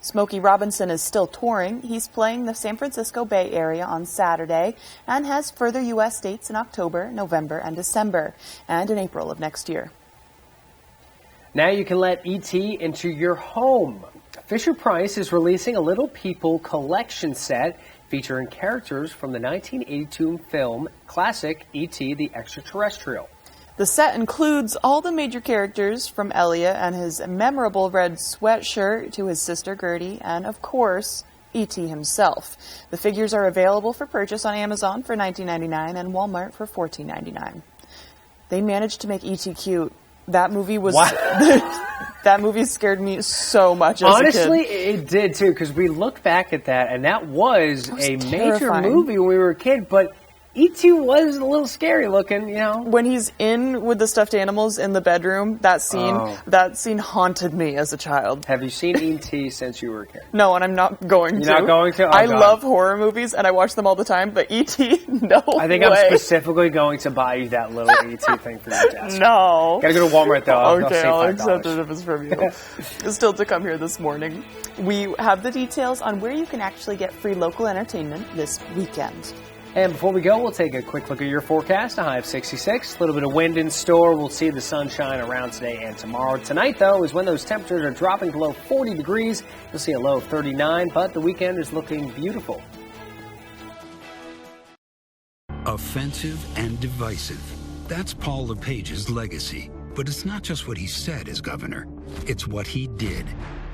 Smokey Robinson is still touring. He's playing the San Francisco Bay Area on Saturday and has further U.S. dates in October, November, and December, and in April of next year. Now you can let E.T. into your home. Fisher-Price is releasing a Little People collection set featuring characters from the 1982 film classic E.T. the Extraterrestrial. The set includes all the major characters from Elliot and his memorable red sweatshirt to his sister Gertie and, of course, E.T. himself. The figures are available for purchase on Amazon for $19.99 and Walmart for $14.99. They managed to make E.T. cute. That movie was... that movie scared me so much as Honestly, a kid. it did too, because we look back at that, and that was a major terrifying. movie when we were a kid, but E.T. was a little scary looking, you know. When he's in with the stuffed animals in the bedroom, that scene haunted me as a child. Have you seen E.T. since you were a kid? No, and I'm not going to. You're not going to? Oh, I God. love horror movies, and I watch them all the time, but E.T., no I think way. I'm specifically going to buy you that little E.T. thing for your desk. No. Gotta go to Walmart, though. Okay, I'll I'll save $5. accept it if it's from you. Still to come here this morning. We have the details on where you can actually get free local entertainment this weekend. And before we go, we'll take a quick look at your forecast. A high of 66, a little bit of wind in store. We'll see the sunshine around today and tomorrow. Tonight, though, is when those temperatures are dropping below 40 degrees. You'll see a low of 39, but the weekend is looking beautiful. Offensive and divisive. That's Paul LePage's legacy. But it's not just what he said as governor. It's what he did.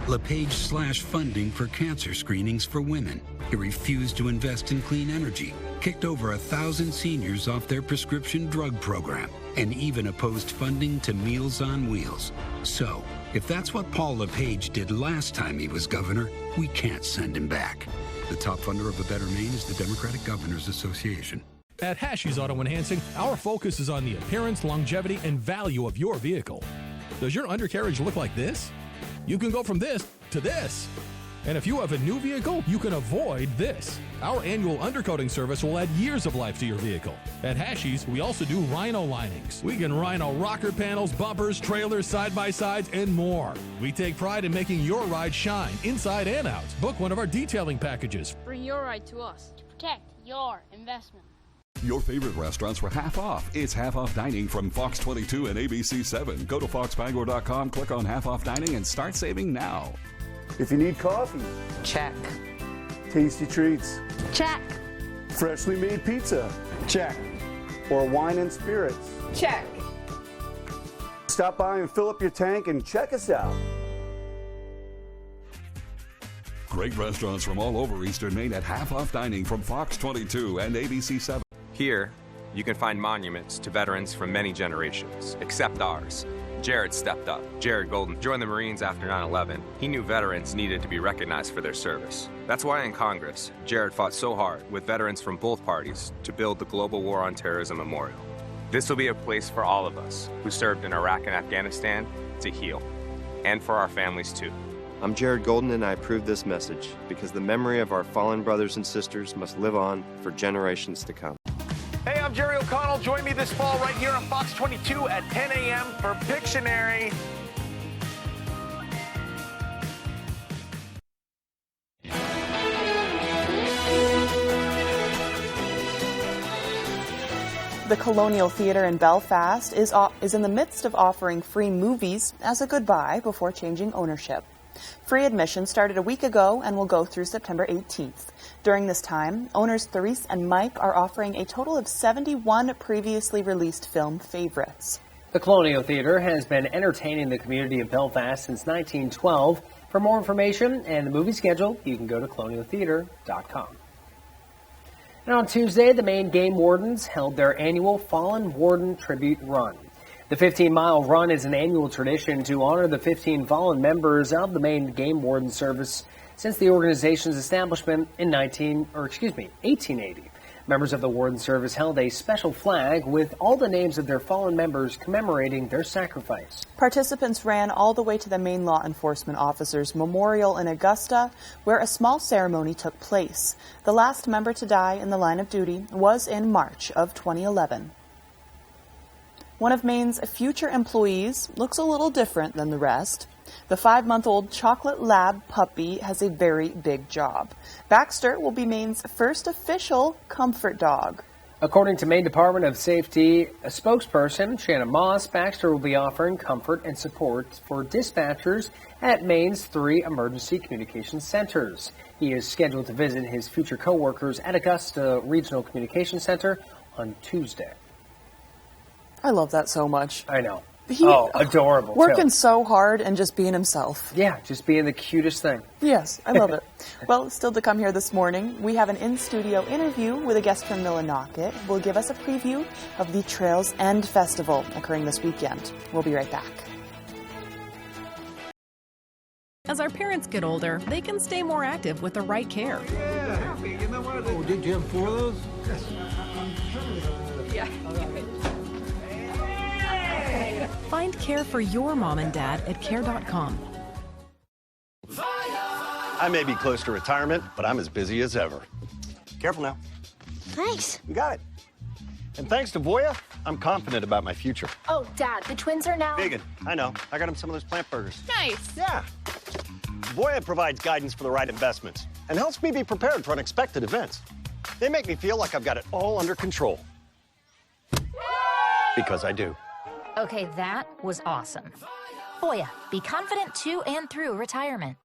LePage slashed funding for cancer screenings for women. He refused to invest in clean energy, kicked over 1,000 seniors off their prescription drug program, and even opposed funding to Meals on Wheels. So, if that's what Paul LePage did last time he was governor, we can't send him back. The top funder of the Better Maine is the Democratic Governors Association. At Hashie's Auto Enhancing, our focus is on the appearance, longevity, and value of your vehicle. Does your undercarriage look like this? You can go from this to this. And if you have a new vehicle, you can avoid this. Our annual undercoating service will add years of life to your vehicle. At Hashie's, we also do rhino linings. We can rhino rocker panels, bumpers, trailers, side-by-sides, and more. We take pride in making your ride shine inside and out. Book one of our detailing packages. Bring your ride to us to protect your investment. Your favorite restaurants were half off. It's half off dining from Fox 22 and ABC 7. Go to foxbangor.com, click on half off dining, and start saving now. If you need coffee, Check. tasty treats, Check. freshly made pizza, check, or wine and spirits, Check. stop by and fill up your tank and check us out. Great restaurants from all over Eastern Maine at half off dining from Fox 22 and ABC 7. Here, you can find monuments to veterans from many generations, except ours. Jared stepped up. Jared Golden joined the Marines after 9/11. He knew veterans needed to be recognized for their service. That's why in Congress, Jared fought so hard with veterans from both parties to build the Global War on Terrorism Memorial. This will be a place for all of us who served in Iraq and Afghanistan to heal, and for our families too. I'm Jared Golden, and I approve this message because the memory of our fallen brothers and sisters must live on for generations to come. Hey, I'm Jerry O'Connell. Join me this fall right here on Fox 22 at 10 a.m. for Pictionary. The Colonial Theatre in Belfast is in the midst of offering free movies as a goodbye before changing ownership. Free admission started a week ago and will go through September 18th. During this time, owners Therese and Mike are offering a total of 71 previously released film favorites. The Colonial Theatre has been entertaining the community of Belfast since 1912. For more information and the movie schedule, you can go to colonialtheatre.com. And on Tuesday, the Maine Game Wardens held their annual Fallen Warden Tribute Run. The 15-mile run is an annual tradition to honor the 15 fallen members of the Maine Game Warden Service since the organization's establishment in 1880. Members of the Warden Service held a special flag with all the names of their fallen members commemorating their sacrifice. Participants ran all the way to the Maine Law Enforcement Officers Memorial in Augusta, where a small ceremony took place. The last member to die in the line of duty was in March of 2011. One of Maine's future employees looks a little different than the rest. The 5-month-old chocolate lab puppy has a very big job. Baxter will be Maine's first official comfort dog. According to Maine Department of Safety, a spokesperson, Shannon Moss, Baxter will be offering comfort and support for dispatchers at Maine's 3 emergency communications centers. He is scheduled to visit his future co-workers at Augusta Regional Communications Center on Tuesday. I love that so much. I know. Adorable. Working too. so hard and just being himself. Yeah, just being the cutest thing. Yes, I love it. Well, still to come here this morning, we have an in-studio interview with a guest from Millinocket who will give us a preview of the Trails End Festival occurring this weekend. We'll be right back. As our parents get older, they can stay more active with the right care. Yeah, you know what? Oh, did you have 4 of those? Yeah. Find care for your mom and dad at care.com. I may be close to retirement, but I'm as busy as ever. Careful now. Thanks. You got it. And thanks to Voya, I'm confident about my future. Oh, Dad, the twins are now... Vegan, I know. I got them some of those plant burgers. Nice. Yeah. Voya provides guidance for the right investments and helps me be prepared for unexpected events. They make me feel like I've got it all under control. Because I do. Okay, that was awesome. Voya, be confident to and through retirement.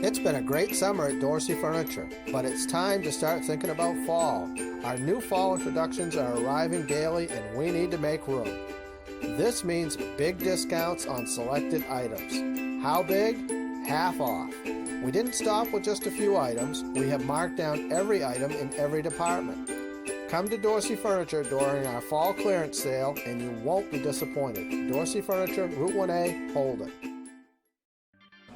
It's been a great summer at Dorsey Furniture, but it's time to start thinking about fall. Our new fall introductions are arriving daily and we need to make room. This means big discounts on selected items. How big? Half off. We didn't stop with just a few items. We have marked down every item in every department. Come to Dorsey Furniture during our fall clearance sale and you won't be disappointed. Dorsey Furniture, Route 1A, Holden.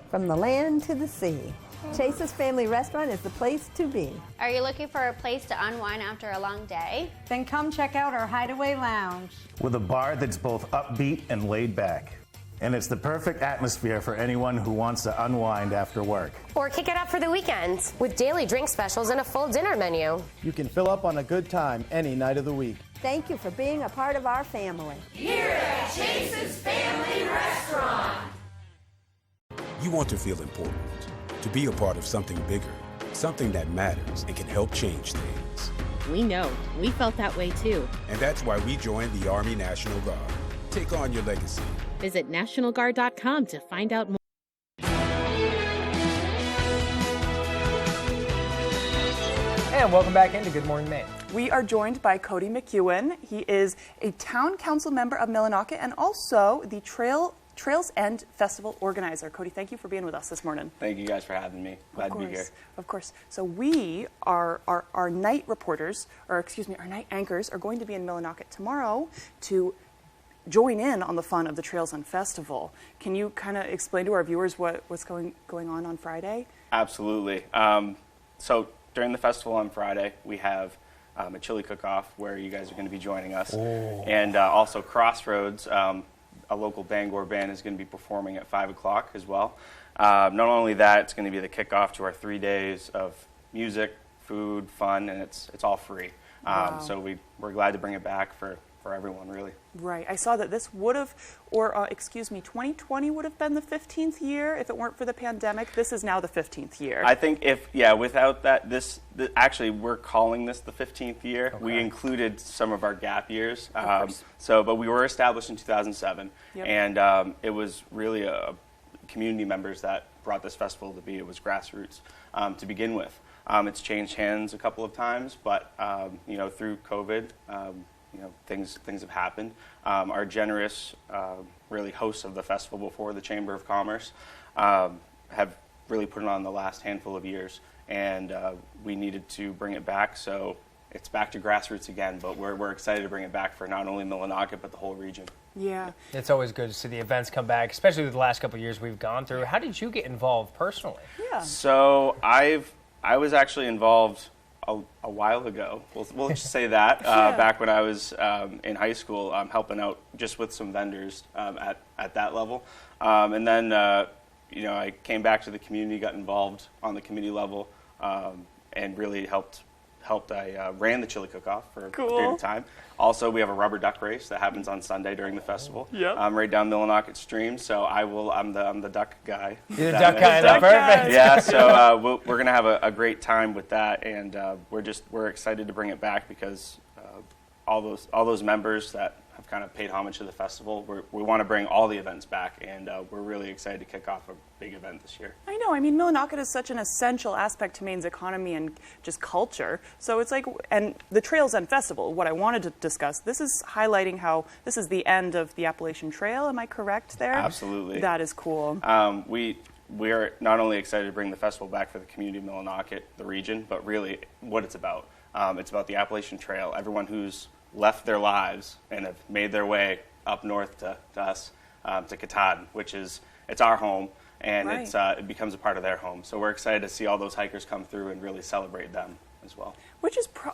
From the land to the sea, Chase's Family Restaurant is the place to be. Are you looking for a place to unwind after a long day? Then come check out our Hideaway Lounge. With a bar that's both upbeat and laid back. And it's the perfect atmosphere for anyone who wants to unwind after work. Or kick it up for the weekend with daily drink specials and a full dinner menu. You can fill up on a good time any night of the week. Thank you for being a part of our family. Here at Chase's Family Restaurant. You want to feel important, to be a part of something bigger, something that matters and can help change things. We know. We felt that way too. And that's why we joined the Army National Guard. Take on your legacy. Visit NationalGuard.com to find out more. And welcome back into Good Morning Maine. We are joined by Cody McEwen. He is a town council member of Millinocket and also the Trails End Festival organizer. Cody, thank you for being with us this morning. Thank you guys for having me. Glad to be here. Of course. So we are our night reporters, or excuse me, our night anchors are going to be in Millinocket tomorrow to join in on the fun of the Trails End Festival. Can you kind of explain to our viewers what's going on Friday? Absolutely. So during the festival on Friday, we have a chili cook-off where you guys are going to be joining us. And also Crossroads, a local Bangor band, is going to be performing at 5 o'clock as well. Not only that, it's going to be the kickoff to our 3 days of music, food, fun, and it's all free. Wow. So we're glad to bring it back for everyone, really. Right. I saw that this would have, 2020 would have been the 15th year if it weren't for the pandemic. This is now the 15th year. I think without that, actually, we're calling this the 15th year. Okay. We included some of our gap years. But we were established in 2007, and it was really community members that brought this festival to be. It was grassroots to begin with. It's changed hands a couple of times, but through COVID, things have happened. Our generous, really hosts of the festival before, the Chamber of Commerce, have really put it on the last handful of years, and we needed to bring it back. So it's back to grassroots again, but we're excited to bring it back for not only Millinocket but the whole region. Yeah, it's always good to see the events come back, especially with the last couple of years we've gone through. How did you get involved personally? Yeah. So I was actually involved a while ago. We'll just say that. Back when I was in high school, helping out just with some vendors at that level. And then, I came back to the community, got involved on the community level, and really helped. I ran the chili cook-off for a period of time. Also, we have a rubber duck race that happens on Sunday during the festival. Right down Millinocket Stream. So I'm the duck guy. You're the duck guy. That's perfect. Yeah. So we're gonna have a great time with that, and we're excited to bring it back because all those members that have kind of paid homage to the festival, we want to bring all the events back, and we're really excited to kick off a big event this year. I know. I mean, Millinocket is such an essential aspect to Maine's economy and just culture. So it's like, and the Trails End Festival, what I wanted to discuss, this is highlighting how this is the end of the Appalachian Trail. Am I correct there? Absolutely. That is cool. We are not only excited to bring the festival back for the community of Millinocket, the region, but really what it's about. It's about the Appalachian Trail. Everyone who's left their lives and have made their way up north to us, to Katahdin, which is, it's our home, and it becomes a part of their home. So we're excited to see all those hikers come through and really celebrate them as well.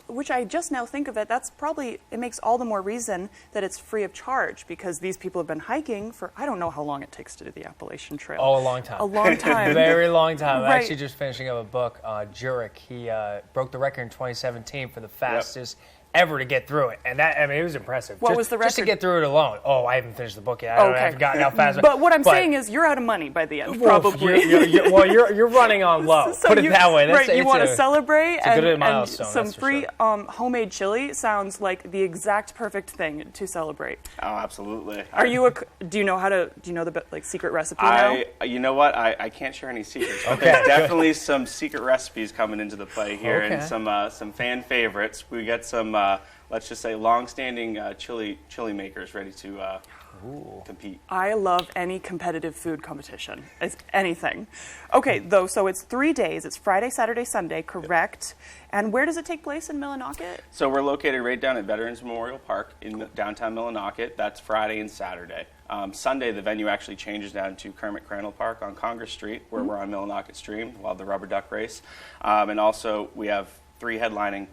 Which I just now think of it, that's probably, it makes all the more reason that it's free of charge, because these people have been hiking for, I don't know how long it takes to do the Appalachian Trail. Oh, a long time. A long time. Very long time. I'm actually just finishing up a book, Jurek. He broke the record in 2017 for the fastest ever to get through it, and that, I mean, it was impressive. What was the record? Just to get through it alone. Oh, I haven't finished the book yet. I haven't gotten how fast. But what I'm saying is, you're out of money by the end, probably. You're running on low. So put it that way. Right, you want to celebrate, and some free homemade chili sounds like the exact perfect thing to celebrate. Oh, absolutely. Do you know the secret recipe now? You know what? I can't share any secrets. But there's definitely some secret recipes coming into the play here, and some fan favorites. We got some. Let's just say long-standing chili makers ready to compete. I love any competitive food competition. It's anything. Okay, so it's 3 days. It's Friday, Saturday, Sunday, correct? And where does it take place in Millinocket? So we're located right down at Veterans Memorial Park in downtown Millinocket. That's Friday and Saturday. Sunday, the venue actually changes down to Kermit Crandall Park on Congress Street, where we're on Millinocket Stream, while the rubber duck race. And also, we have three headlining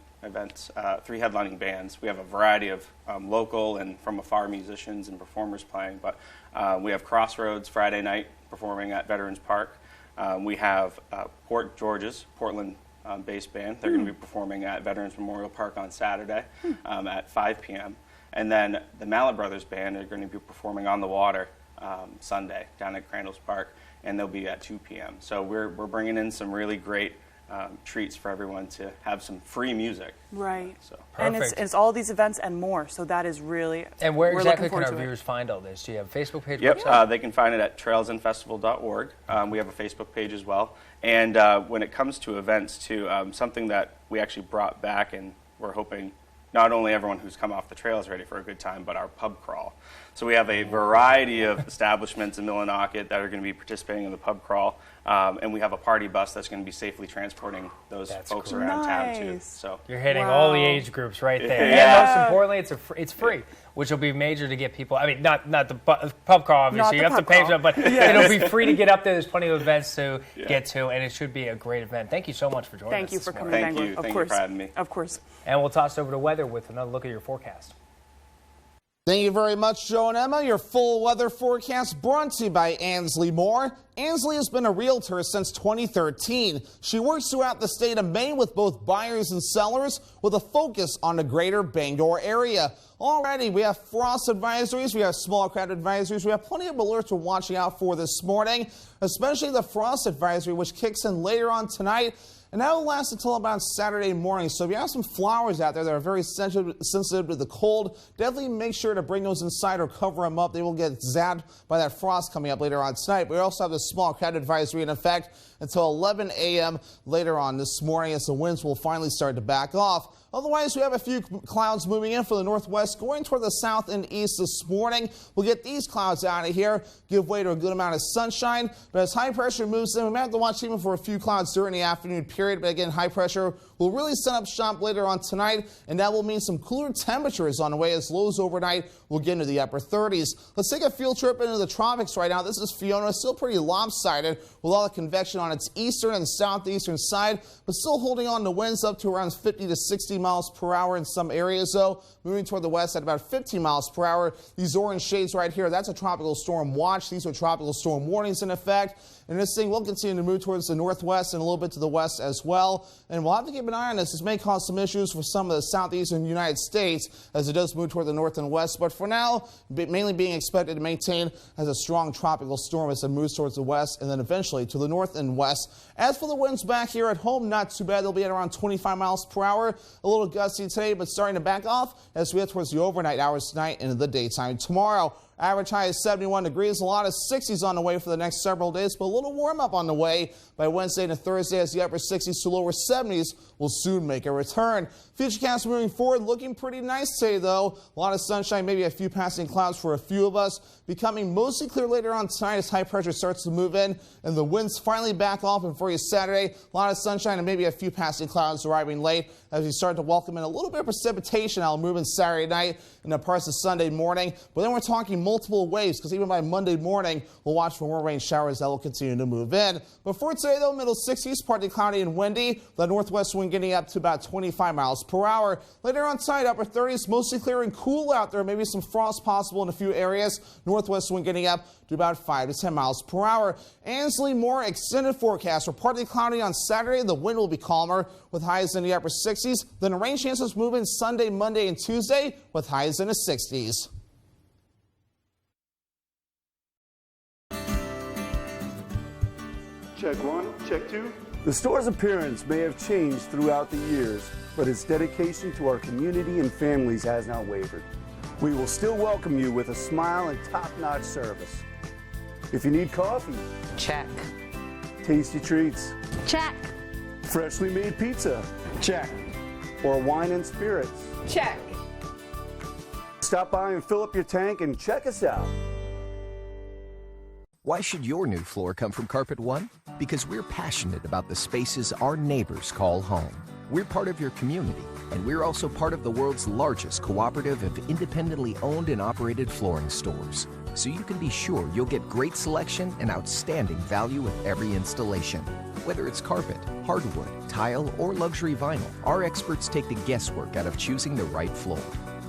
bands. We have a variety of local and from afar musicians and performers playing, but we have Crossroads Friday night performing at Veterans Park. We have Port George's Portland based band. They're going to be performing at Veterans Memorial Park on Saturday at 5 p.m. And then the Mallet Brothers Band are going to be performing on the water Sunday down at Crandall's Park, and they'll be at 2 p.m. So we're bringing in some really great treats for everyone to have some free music. Right. So. And it's all these events and more, so that is really, and where exactly can our viewers find all this? Do you have a Facebook page? Yep, they can find it at trailsandfestival.org. We have a Facebook page as well. And when it comes to events too, something that we actually brought back, and we're hoping not only everyone who's come off the trail is ready for a good time, but our pub crawl. So we have a variety of establishments in Millinocket that are going to be participating in the pub crawl, and we have a party bus that's going to be safely transporting those folks around town too. So you're hitting all the age groups right there. And most importantly, it's free, which will be major to get people. I mean, not the pub crawl, obviously. You have to pay for it, but it'll be free to get up there. There's plenty of events to get to, and it should be a great event. Thank you so much for joining us. Thank you for coming, Thank you. Thank you for having me. Of course. And we'll toss over to weather with another look at your forecast. Thank you very much, Joe and Emma. Your full weather forecast brought to you by Ansley Moore. Ansley has been a realtor since 2013. She works throughout the state of Maine with both buyers and sellers with a focus on the greater Bangor area. Already, we have frost advisories, we have small crowd advisories, we have plenty of alerts we're watching out for this morning, especially the frost advisory, which kicks in later on tonight. And that will last until about Saturday morning. So if you have some flowers out there that are very sensitive to the cold, definitely make sure to bring those inside or cover them up. They will get zapped by that frost coming up later on tonight. We also have the small crowd advisory in effect until 11 a.m. later on this morning, as the winds will finally start to back off. Otherwise, we have a few clouds moving in from the northwest, going toward the south and east this morning. We'll get these clouds out of here, give way to a good amount of sunshine. But as high pressure moves in, we might have to watch even for a few clouds during the afternoon period. period. But again, high pressure will really set up shop later on tonight, and that will mean some cooler temperatures on the way as lows overnight will get into the upper 30s. Let's take a field trip into the tropics right now. This is Fiona, still pretty lopsided with a lot of convection on its eastern and southeastern side, but still holding on to winds up to around 50 to 60 miles per hour in some areas, though. Moving toward the west at about 15 miles per hour. These orange shades right here, that's a tropical storm watch. These are tropical storm warnings in effect. And this thing will continue to move towards the northwest and a little bit to the west as well. And we'll have to keep an eye on this. This may cause some issues for some of the southeastern United States as it does move toward the north and west. But for now, mainly being expected to maintain as a strong tropical storm as it moves towards the west and then eventually to the north and west. As for the winds back here at home, not too bad. They'll be at around 25 miles per hour. A little gusty today, but starting to back off as we head towards the overnight hours tonight and in the daytime tomorrow. Average high is 71 degrees. A lot of 60s on the way for the next several days, but a little warm up on the way by Wednesday to Thursday as the upper 60s to lower 70s will soon make a return. Futurecast moving forward looking pretty nice today, though. A lot of sunshine, maybe a few passing clouds for a few of us. Becoming mostly clear later on tonight as high pressure starts to move in and the winds finally back off. And for you Saturday, a lot of sunshine and maybe a few passing clouds arriving late as we start to welcome in a little bit of precipitation. I'll move in Saturday night and the parts of Sunday morning. But then we're talking multiple waves because even by Monday morning, we'll watch for more rain showers that will continue to move in. But for today, though, middle 60s, partly cloudy and windy. The northwest wind getting up to about 25 miles per hour. Later on tonight, upper 30s, mostly clear and cool out there. Maybe some frost possible in a few areas. Northwest wind getting up to about 5 to 10 miles per hour. Ansley, more extended forecast for partly cloudy on Saturday. The wind will be calmer with highs in the upper 60s. Then rain chances move in Sunday, Monday, and Tuesday with highs in the 60s. Check one, check two. The store's appearance may have changed throughout the years, but its dedication to our community and families has not wavered. We will still welcome you with a smile and top-notch service. If you need coffee, check. Tasty treats, Check. freshly made pizza, check. Or wine and spirits, Check. stop by and fill up your tank and check us out. Why should your new floor come from Carpet One? Because we're passionate about the spaces our neighbors call home. We're part of your community, and we're also part of the world's largest cooperative of independently owned and operated flooring stores. So you can be sure you'll get great selection and outstanding value with every installation. Whether it's carpet, hardwood, tile, or luxury vinyl, our experts take the guesswork out of choosing the right floor.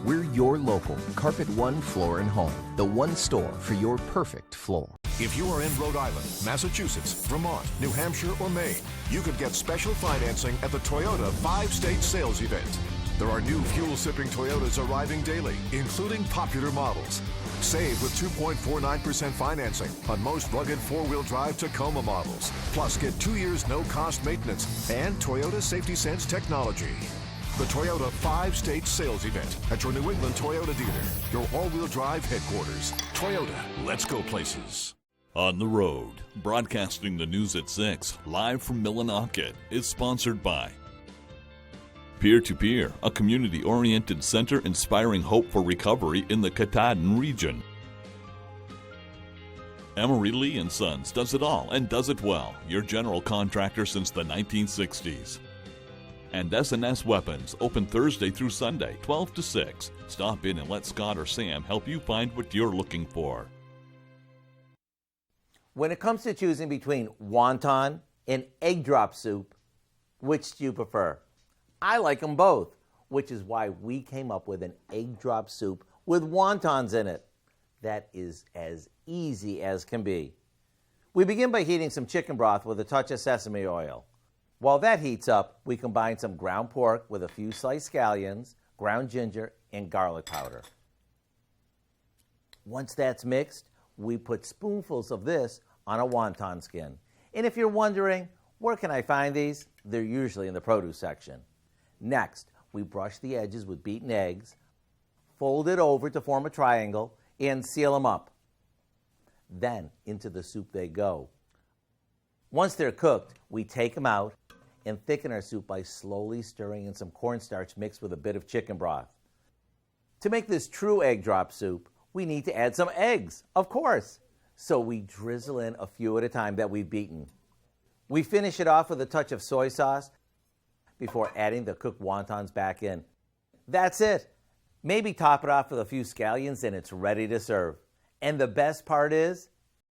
We're your local Carpet One Floor and Home, the one store for your perfect floor. If you are in Rhode Island, Massachusetts, Vermont, New Hampshire, or Maine, you could get special financing at the Toyota 5-State Sales Event. There are new fuel-sipping Toyotas arriving daily, including popular models. Save with 2.49% financing on most rugged four-wheel drive Tacoma models. Plus, get 2 years no-cost maintenance and Toyota Safety Sense technology. The Toyota 5-State Sales Event at your New England Toyota dealer, your all-wheel drive headquarters. Toyota, let's go places. On the Road, broadcasting the news at 6, live from Millinocket, is sponsored by Peer-to-Peer, a community-oriented center inspiring hope for recovery in the Katahdin region. Emery Lee & Sons does it all and does it well. Your general contractor since the 1960s. And S&S Weapons, open Thursday through Sunday, 12 to 6. Stop in and let Scott or Sam help you find what you're looking for. When it comes to choosing between wonton and egg drop soup, which do you prefer? I like them both, which is why we came up with an egg drop soup with wontons in it. That is as easy as can be. We begin by heating some chicken broth with a touch of sesame oil. While that heats up, we combine some ground pork with a few sliced scallions, ground ginger, and garlic powder. Once that's mixed, we put spoonfuls of this on a wonton skin. And if you're wondering, where can I find these? They're usually in the produce section. Next, we brush the edges with beaten eggs, fold it over to form a triangle, and seal them up. Then into the soup they go. Once they're cooked, we take them out and thicken our soup by slowly stirring in some cornstarch mixed with a bit of chicken broth. To make this true egg drop soup, we need to add some eggs, of course. So we drizzle in a few at a time that we've beaten. We finish it off with a touch of soy sauce before adding the cooked wontons back in. That's it. Maybe top it off with a few scallions and it's ready to serve. And the best part is,